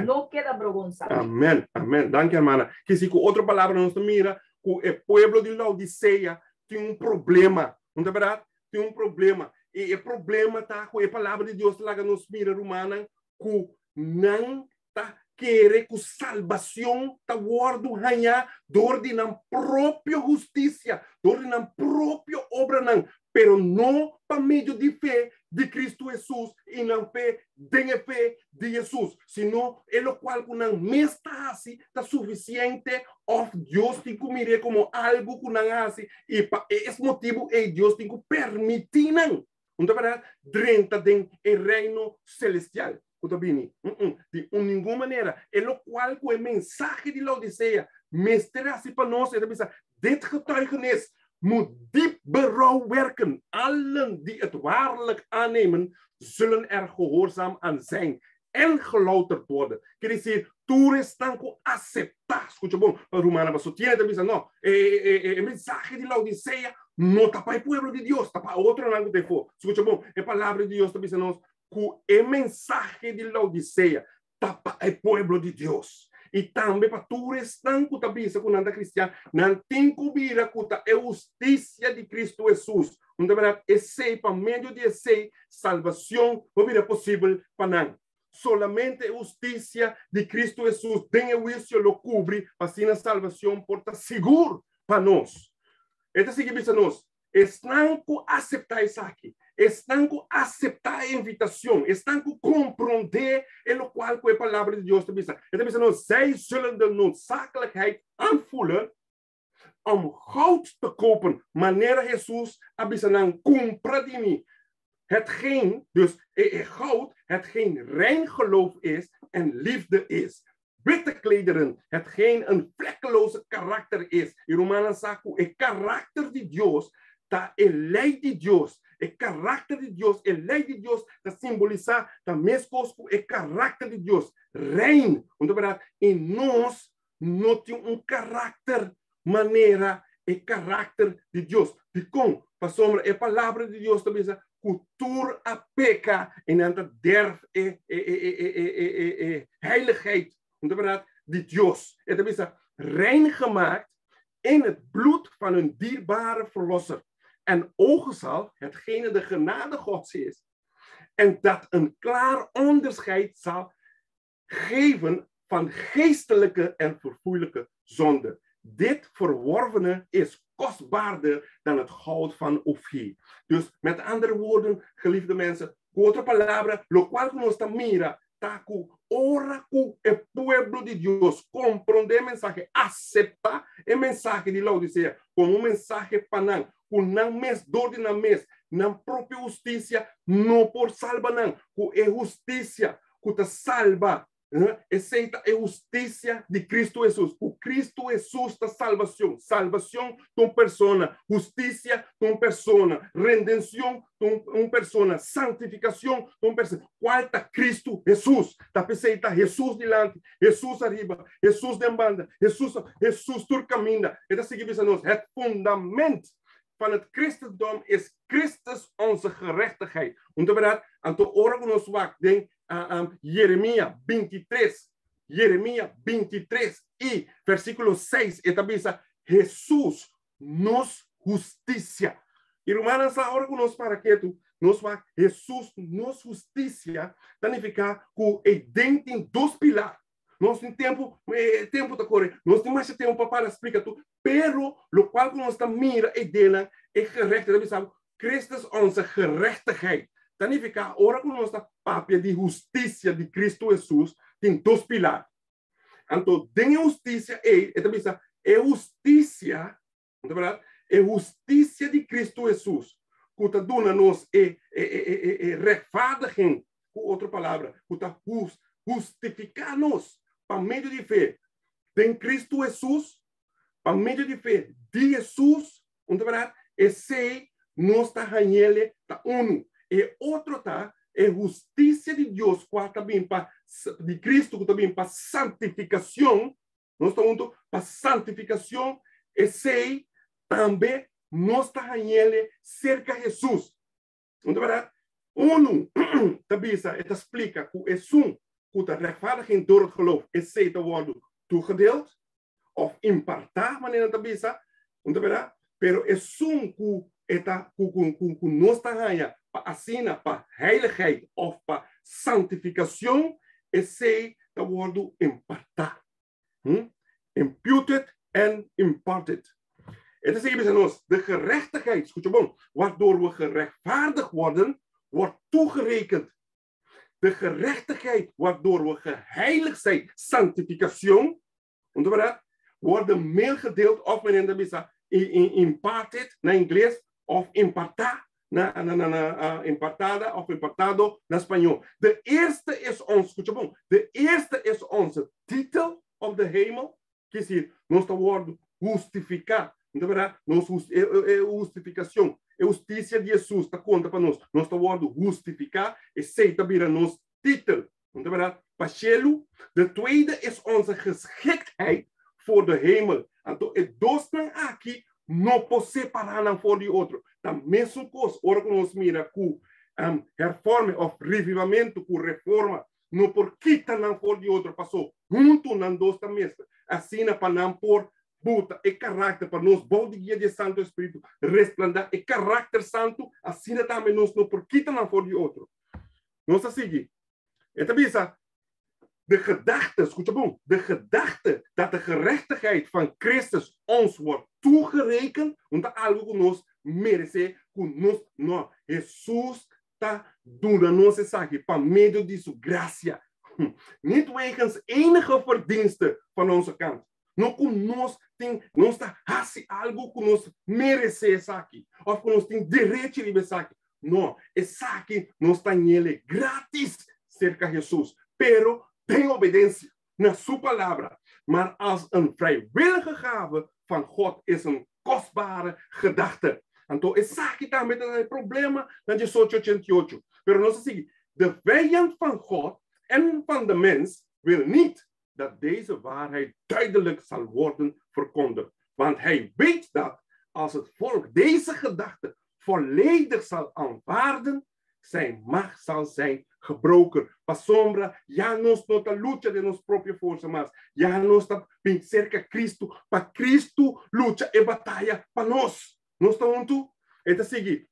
não queda vergonha. Amém, amém. Danke, hermana. Que se com outra palavra nós mira, que o povo de Laodiceia tem problema. Não é verdade? Tem problema. E o problema tá com a palavra de Deus lá que nos mira romana, que não tá quer que salvação está guardo hanya door de na própria justiça, door de na própria obra não, pero não para meio de fé de Cristo Jesus e na fé de Jesus, sino é o qual que não está assim, está suficiente of Deus tem que mirar como algo que não assim e para esse motivo Deus tem que permitir não, então para dentro do reino celestial. De nenhuma maneira. É o qual que o mensagem de Laodiceia mestra assim para nós. Dit getuigenis moet diep berouw werken. Allen die het waarlijk aannemen, zullen gehoorzaam aan zijn en gelouterd worden. Quer dizer, tu estanco aceptar. Escucha bom, Romana Basso tiene também não, o mensagem de Laodiceia não está para o povo de Deus, está para outro lado de fora. Escucha bom, a palavra de Deus também nós que o mensagem de Laodiceia está para o povo de Deus. E também para tu estanco também, se você anda cristiano, não tem que vir a justiça de Cristo Jesus. Então, esse para meio de esse salvação não virá possível para não. Solamente a justiça de Cristo Jesus tem o juízo lo cubre, assim a salvação porta seguro para nós. Então, seguinte, nós estão que aceitar isso aqui. Estão que aceitar a invitação, estão que compreender o qual que a palavra de Deus te diz. Então, zij zullen de noodzakelijkheid aanvoelen goud te kopen, wanneer Jesus abisanan compra de mim. Hetgeen, dus goud, hetgeen rein geloof is en liefde is. Witte klederen, hetgeen een vlekkeloze karakter is. In Romanos saco, het karakter de Deus, tá a lei de Deus, o caráter de Deus, a lei de Deus está simbolizar também com o caráter de Deus, reino, e nós não temos caráter, maneira, o caráter de Deus. De como, para sombra, a palavra de Deus também diz, cultura a peca, e não derf heiligheid, de Deus. É também rein gemaakt in het bloed van een dierbare verlosser. En oogenzal, hetgene de genade Gods is. En dat een klaar onderscheid zal geven van geestelijke en verfoeilijke zonde. Dit verworvene is kostbaarder dan het goud van Ofir. Dus met andere woorden, geliefde mensen, outra palavra, lo cual nos mira, taku ora com o povo de Deus, compreender a mensagem, aceitar a mensagem de Laodiceia como mensagem para não, com não mes dor de não mes, não própria justiça, não por salva não, com a justiça, que te salva, aceita a justiça de Cristo Jesus, o Cristo Jesus da salvação, salvação de uma pessoa, justiça de uma pessoa, redenção de uma pessoa, santificação de uma pessoa. Qual está Cristo Jesus? Está aceita Jesus delante, Jesus arriba, Jesus de banda, Jesus tur caminha. Eta seguir nós, het fundamento van het christendom is Christus onze gerechtigheid. Onderbereid, aan te oren ons wacht, denk Jeremia 23, Jeremia 23 e versículo 6, etabliza Jesus nos justicia. E Romanos ahora conosco para que tu nos va Jesus nos justicia, significa que dentro em dois pilares. Nós temos tempo da correr, nós temos mais tempo para explicar tudo, pero lo qual nós estamos mira e dela é gerechtigheid, sabe? Christus onze gerechtigheid. Significa, ora com nossa papia de justiça de Cristo Jesus, tem dois pilares. Então, tem justiça é justiça, é justiça de Cristo Jesus, que está dando nos rechtvaardiging, com outra palavra, que está justificar-nos, para meio de fé. Tem Cristo Jesus, para meio de fé de Jesus, esse nós está ganhando, está uno. E outro tá é justiça de Deus, qual também para de Cristo, também para santificação. Nós estamos para santificação. Esse também nós está ganhando cerca de Jesus. Então, uno também está explica que é que está rechtvaardiging door het geloof. Esse te worden toegedeeld of impartar, maneira também pero é que nós está ganhando para assina, para heiligheid of para santificação, esse tá word impartar. Imputed and imparted. Het is even ons, de gerechtigheid, escucha bom, waardoor we gerechtvaardigd worden, wordt toegerekend. De gerechtigheid waardoor we geheiligd zijn, sanctificación, worden meegedeeld of men in de bisa imparted naar Engels of impartar impartada of impartado naar Espanol. De eerste is ons, escucha bom, de eerste is onze titel op de hemel, que é dizer, nós está word justificar. Então, justificação, a justiça de Jesus está conta para nós. Nós está word justificar e aceita vir a nos titel. Então, Pachelo, de tweede is onze geschiktheid voor de hemel. Então, het doostan aqui não pode separar um voor de outro. Da mesma coisa, ora que nós mira com reforma ou revivamento, com reforma, não por quitar um for de outro, passou junto na dosta mesma. Assim, para não por buta e caráter, para nós, bom dia de Santo Espírito, resplandar e caráter santo, assim também nós não por quitar um for de outro. Nós a seguir. Então, bisa, de gedachte, escuta bom, de gedachte dat de gerechtigheid van Christus ons wordt toegerekend, omdat algo que nós merece, que nós, não, Jesus está dando nossa saque, por meio de sua graça. Niet wegens enige verdienste van onze kant. Não que nós está assim algo que nós merece saque, ou que nós tem direito de saque. Não, é saque nós está nele grátis cerca de Jesus, pero tem obediência na sua palavra, maar als een vrijwillige gave van God is een kostbare gedachte. Então, esse aqui também tem problema na 1888. Pero nós assim, de vijand van God en van de mens wil niet dat deze waarheid duidelijk zal worden verkondigd. Want hij weet dat als het volk deze gedachte volledig zal aanvaarden, zijn macht zal zijn gebroken. Pa sombra, já não está a luta de nossa própria força, mas já não está bem cerca Cristo. Para Cristo, luta e batalha para nós. Nós estamos juntos? Het is seguir.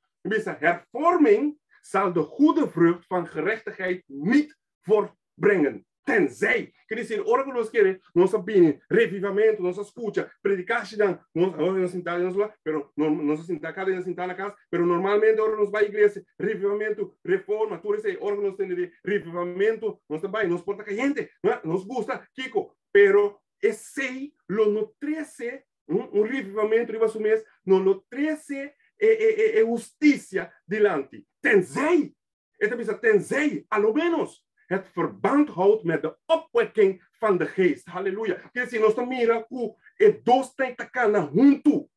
Hervorming zal de goede vrucht van gerechtigheid niet voortbrengen. Tenzij, quer dizer, ora que nós queremos, nossa opinião, revivamento, nossa escuta, predicação, nós sentamos lá, pero nós sentamos cada dia na casa, pero normalmente ora nós vai à igreja, revivamento, reforma, tudo isso, ora nós temos revivamento, nós também, nós porta gente, nos gusta, Kiko, pero esse lo no 13, revivamento riba su mês, no lo 13 é justiça delante. Tenzij, tenzij, a lo menos. Het verband houdt met de opwekking van de geest. Halleluja. Quer dizer, nós mira que het dois tem que estar junto.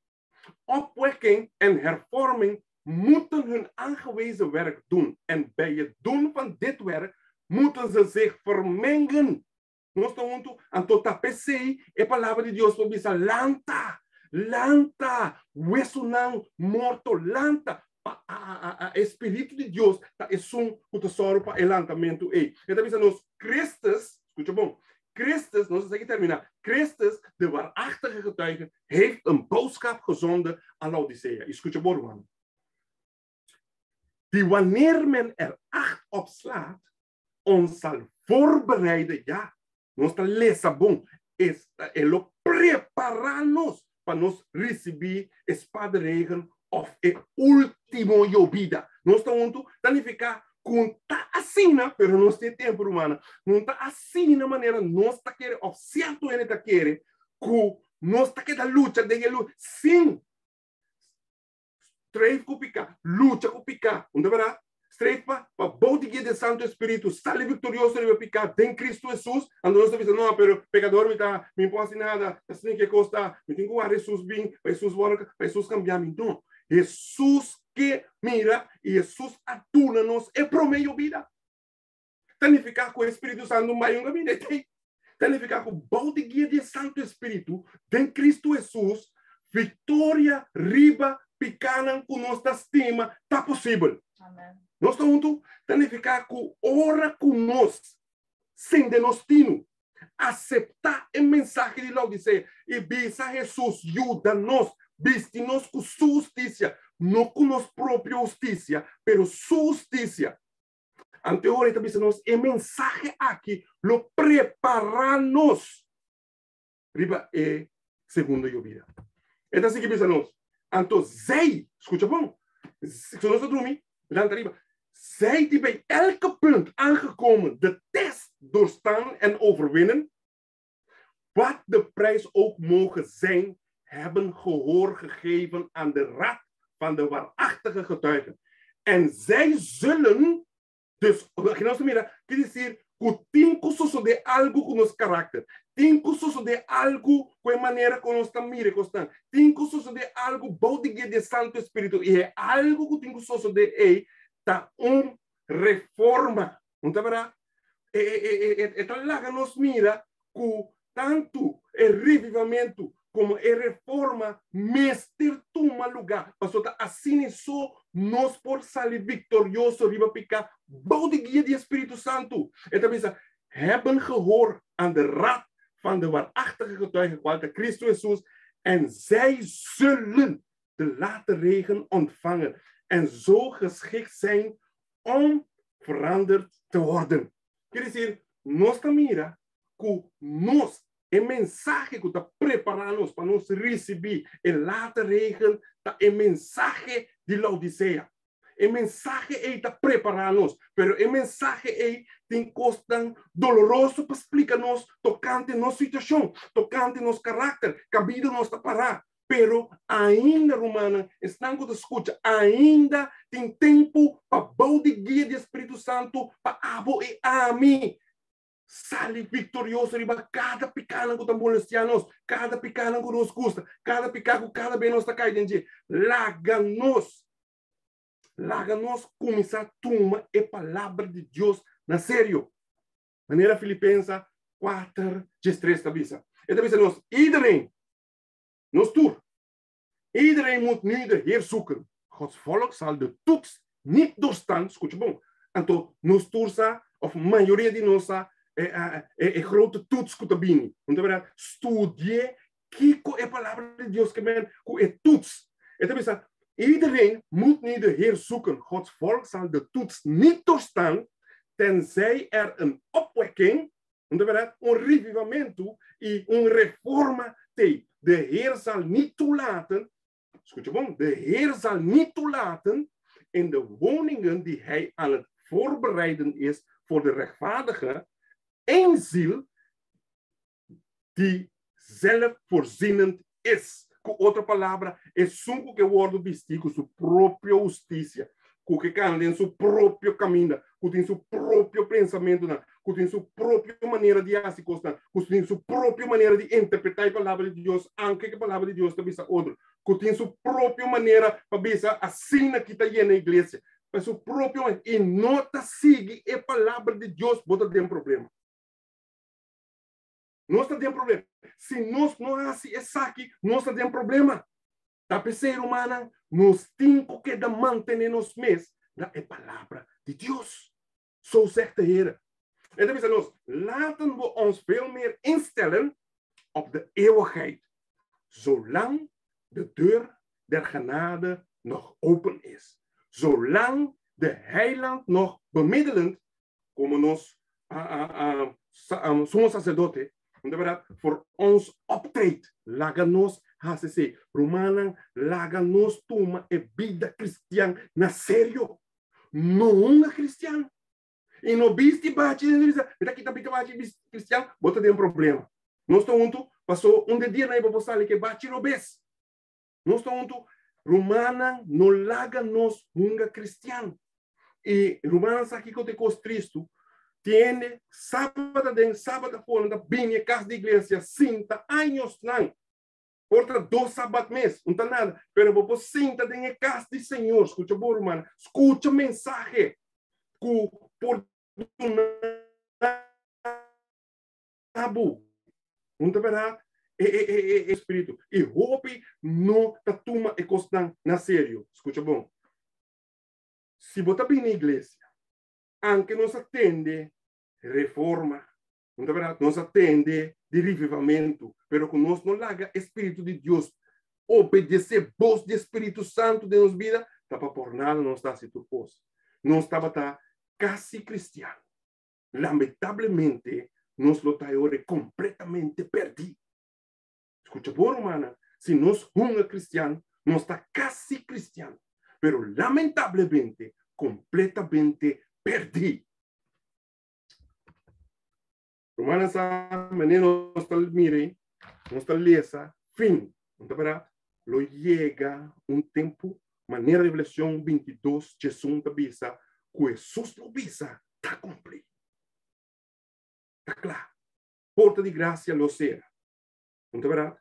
Opwekking en hervorming moeten hun aangewezen werk doen. En bij het doen van dit werk moeten ze zich vermengen. Nós estamos juntos. Então, tapecei é a palavra de Deus para dizer lanta. Lanta. Hueso não morto. Lanta. Espírito de Deus é um tesouro para o lançamento. Então, nós, Christus, escuta bom, Christus, nós temos que terminar. Christus, de waarachtige getuige, heeft een boodschap gezonden aan Laodicea. Escuta bom, man. Die wanneer men acht op slaat, ons zal voorbereiden, ja, nós está lesa bom, ele preparar-nos para nós receber espada de regen of e último llovida. Nós estamos juntos, não ficar com tá assim, pero não tem tempo, humana. Não tá assim na maneira, nós está querendo, ou certo ele está querendo, que nós está querendo luta, de luta, sim. Streef com picar, luta com picar, não é verdade? Streef para bom dia de Santo Espírito, sale vitorioso de picar, tem Cristo Jesus, and nós estamos dizendo, não, pero pecador me pode nada, assim que custa, me tem que guardar Jesus bem, para Jesus cambiar, não. Jesus que mira e Jesus atua-nos é para meio vida. Tem que ficar com o Espírito Santo no meio da vida. Tem que ficar com o bom de guia de Santo Espírito, em Cristo Jesus, vitória, riba, picana, com nossa estima, está possível. Amém. Nós estamos juntos, tem que ficar com ora conosco, sem denostino. Aceitar a mensagem de Laodicea e bisa Jesus, ajuda-nos. Viste-nos com sua justiça, não com nossa própria justiça, pero sua justiça. Anteora também nós é mensagem aqui, lo preparar-nos. Riba é segunda vida. Então assim que pensa nós. Então, zij, escuta bom. Se nós dormir, lá riba, zij die bij elke punt aangekomen de test doorstaan en overwinnen, wat de prijs ook mogen zijn, hebben gehoor gegeven aan de raad van de waarachtige getuigen. En zij zullen, dus, quer dizer, que tem curso de algo com nosso caráter, tem curso de algo com a maneira como nós estamos mirando, tem curso de algo baudigue de Santo Espírito, e é algo que tem curso de tá reforma, não tá verdade? Lá nos mira que tanto o revivamento como a reforma mestre toma lugar. Pastor, assim só nós por sair vitorioso riba picar baudigue de Espírito Santo. Então, hebben gehoor aan de raad van de waarachtige getuigen, welke Christus Jezus, en zij zullen de late regen ontvangen en zo geschikt zijn om veranderd te worden. Quer dizer, nós mira que nós, a mensagem que está preparando para nós receber a late regen, é a mensagem de Laodicea. A mensagem está preparando-nos, pero a mensagem tem costa doloroso para explicar-nos tocante nossa situação, tocante nosso caráter, que a vida nos está parar. Pero ainda, Romana, estão com escuta, ainda tem tempo para baudigue de Espírito Santo, para abo e a mim. Sale vitorioso riba cada picada que estamos molestianos, cada picada que nos custa, cada picada que cada vez nos está caindo. Laga-nos começar a tomar a palavra de Deus na sério. Maneira Filipenses 4, 13, tabisa. E tabisa nós, iedereen, nos tur, iedereen moet nu de Heer zoeken. Gods volk zal de toets niet doorstaan, escute bom. Então, nos tursa, of maioria de nós, grote toets que tabini. Então, verdade, estudie que é a palavra de Deus que é toets. E tabisa, iedereen moet nu de Heer zoeken. Gods volk zal de toets niet doorstaan, tenzij een opwekking, een revivamento e reforma tem. De Heer zal niet toelaten, escute bom, de Heer zal niet toelaten in de woningen die hij aan het voorbereiden is voor de rechtvaardige, een ziel die zelfvoorzienend is. Com outra palavra, é sunco que o word vestir com sua própria justiça, com que anda em seu próprio caminho, com tem seu próprio pensamento, com tem sua própria maneira de agir, com tem sua própria maneira de interpretar a palavra de Deus, aunque a palavra de Deus também é outra, com tem sua própria maneira para ver assim que está aí na igreja, para sua própria e nota sigue a palavra de Deus, bota tem problema. Nós temos problema. Se nós não fazemos isso aqui, nós temos problema. Da pessoa humana, nós temos que manter-nos mesmos na palavra de Deus. Zo zegt de Heer. En dan is laten we ons veel meer instellen op de eeuwigheid. Zolang de deur der genade nog open is. Zolang de heiland nog bemiddelend, como nós somos sacerdotes, de verdade, voor ons optreedt. Laga-nos, HCC, Romana, laga-nos toma a vida cristã na sério. Não é cristã. E no biste bate, aqui também bate cristã, bota de problema. Nós estamos passou dia na Iba que bate no bes. Nós estamos Romana, não laga-nos unga cristã. E Romana, aqui que eu te Cristo, tiene sábado fora bem casa de igreja 5 anos não outra 2 sábados mês não tá nada pero vou sinta de casa de Senhor escuta bom irmão escuta mensagem por tabu não tá verdade é espírito e hope não tá tuma e costan na sério escuta bom se botar bem na igreja anche nos attende reforma, não é verdade? Nos attende de revivamento, pero que nós não larga Espírito de Deus, obedecer voz do Espírito Santo de nos vida, tá para por nada não está se tu pôs. Não estava tá casi cristiano. Lamentavelmente, nos lo trae completamente perdido. Escucha, por hermana, si nos un cristiano, no está casi cristiano, pero lamentablemente, completamente perdido. Romanas menino no está mire, no está lesa, fin. Lo llega un tiempo, manera de revelación 22, Jesús te visa, que Jesús lo visa, está cumplido. Está claro. Porta de gracia lo será. ¿No verdad?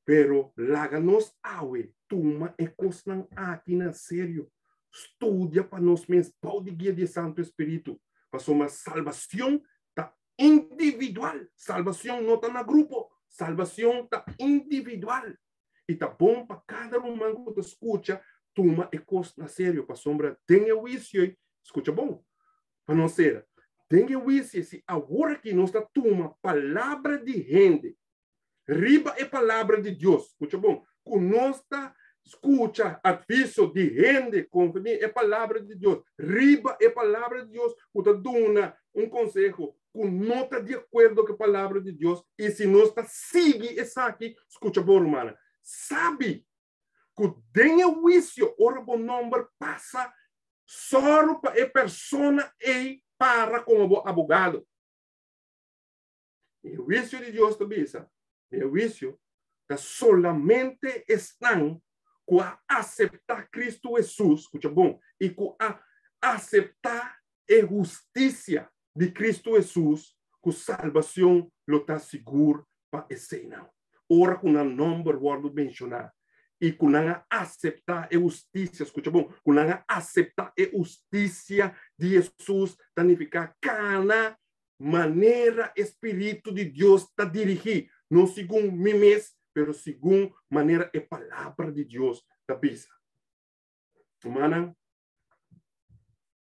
Pero láganos awe, toma e cosnan aqui na sério. Estudia para nós mesmos, pau de guia de Santo Espírito. Para uma salvação tá individual. Salvação não está na grupo. Salvação tá individual. E tá bom para cada humano que te escuta, toma e cosna sério. Para sombra, tenha o isso. Escuta bom. Para não ser. Tenha o isso. Se agora que nós está toma palavra de gente. Riba é palavra de Deus. Escuta bom. Conosca, escuta, aviso de gente, é palavra de Deus. Riba é palavra de Deus. Cuta duna um conselho com nota de acordo com a palavra de Deus. E se nós está sigue essa aqui, escuta bom, irmã. Sabe que tem o vício, ora bom número passa só para a pessoa e para como advogado. E o vício de Deus também, sabe? O vício que solamente estão com a aceitar Cristo Jesus, escuta bom, e com a aceitar a justiça de Cristo Jesus, com salvação lo está seguro para esse não. Ora com a número guardo mencionar e com a aceitar a justiça, escuta bom, com a aceitar a justiça de Jesus, significa cada maneira Espírito de Deus está dirigir. Não segundo mimes, pero segundo maneira é palavra de Deus da bisa. Humana,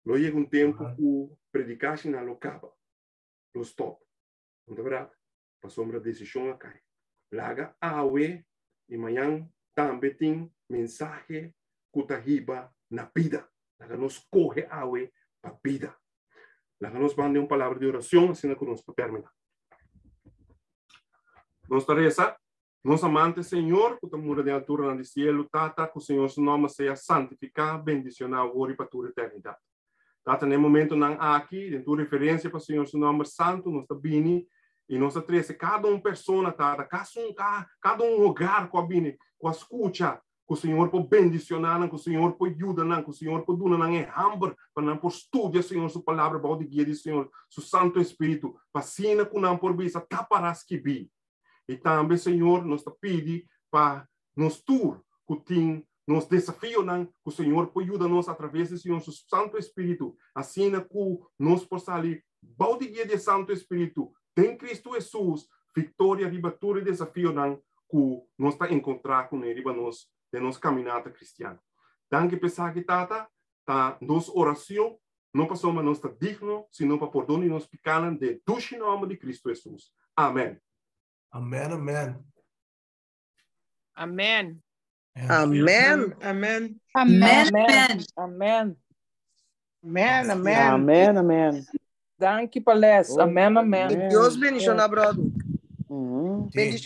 lo chega tempo que predicação não acaba. Lo stop. Não é verdade? Para sombra decisão a cai. Laga awe e manhã também tem mensagem que está riba na vida. Laga nos corre awe para vida. Laga nos mande uma palavra de oração, assim que nós para terminar. Nossa reza, nosso amante Senhor, que mora de altura no cielo, Tata, que o Senhor seu nome seja santificado, bendicionado, agora e para toda a eternidade. Tata, no momento não aqui, em tua referência para o Senhor seu nome santo, nós está bem, e nós está treze, cada uma pessoa, Tata, cada um lugar com a bem, com a escuta, que o Senhor pode bendicionar, que o Senhor pode ajudar, que o Senhor pode dar em hambre, para não por estudar, Senhor, sua palavra, para o guia do Senhor, seu Santo Espírito, para sina que não por visa, taparás que vi. E também, Senhor, nós te pedimos para nos tur, que tem nos desafios, que o Senhor pode ajudar-nos através do Senhor, seu Santo Espírito, assim que nós possamos ali, balde guia de Santo Espírito, tem Cristo Jesus, vitória, ribatura e desafio, que nós está encontrar com ele, nós, de nossa caminhada cristiana. Danke, pensar que tata, tá, nossa oração, não para somos nós está digno, senão para perdoar e nos pecados de duche nome de Cristo Jesus. Amém. Amen, amen. Amen. Amen. Amen. Amen. Amen. Amen. Amen. Amen, amen. Danke, Palés. Amen, amen. Deus bendiga, brother. Uhum. Bendiga.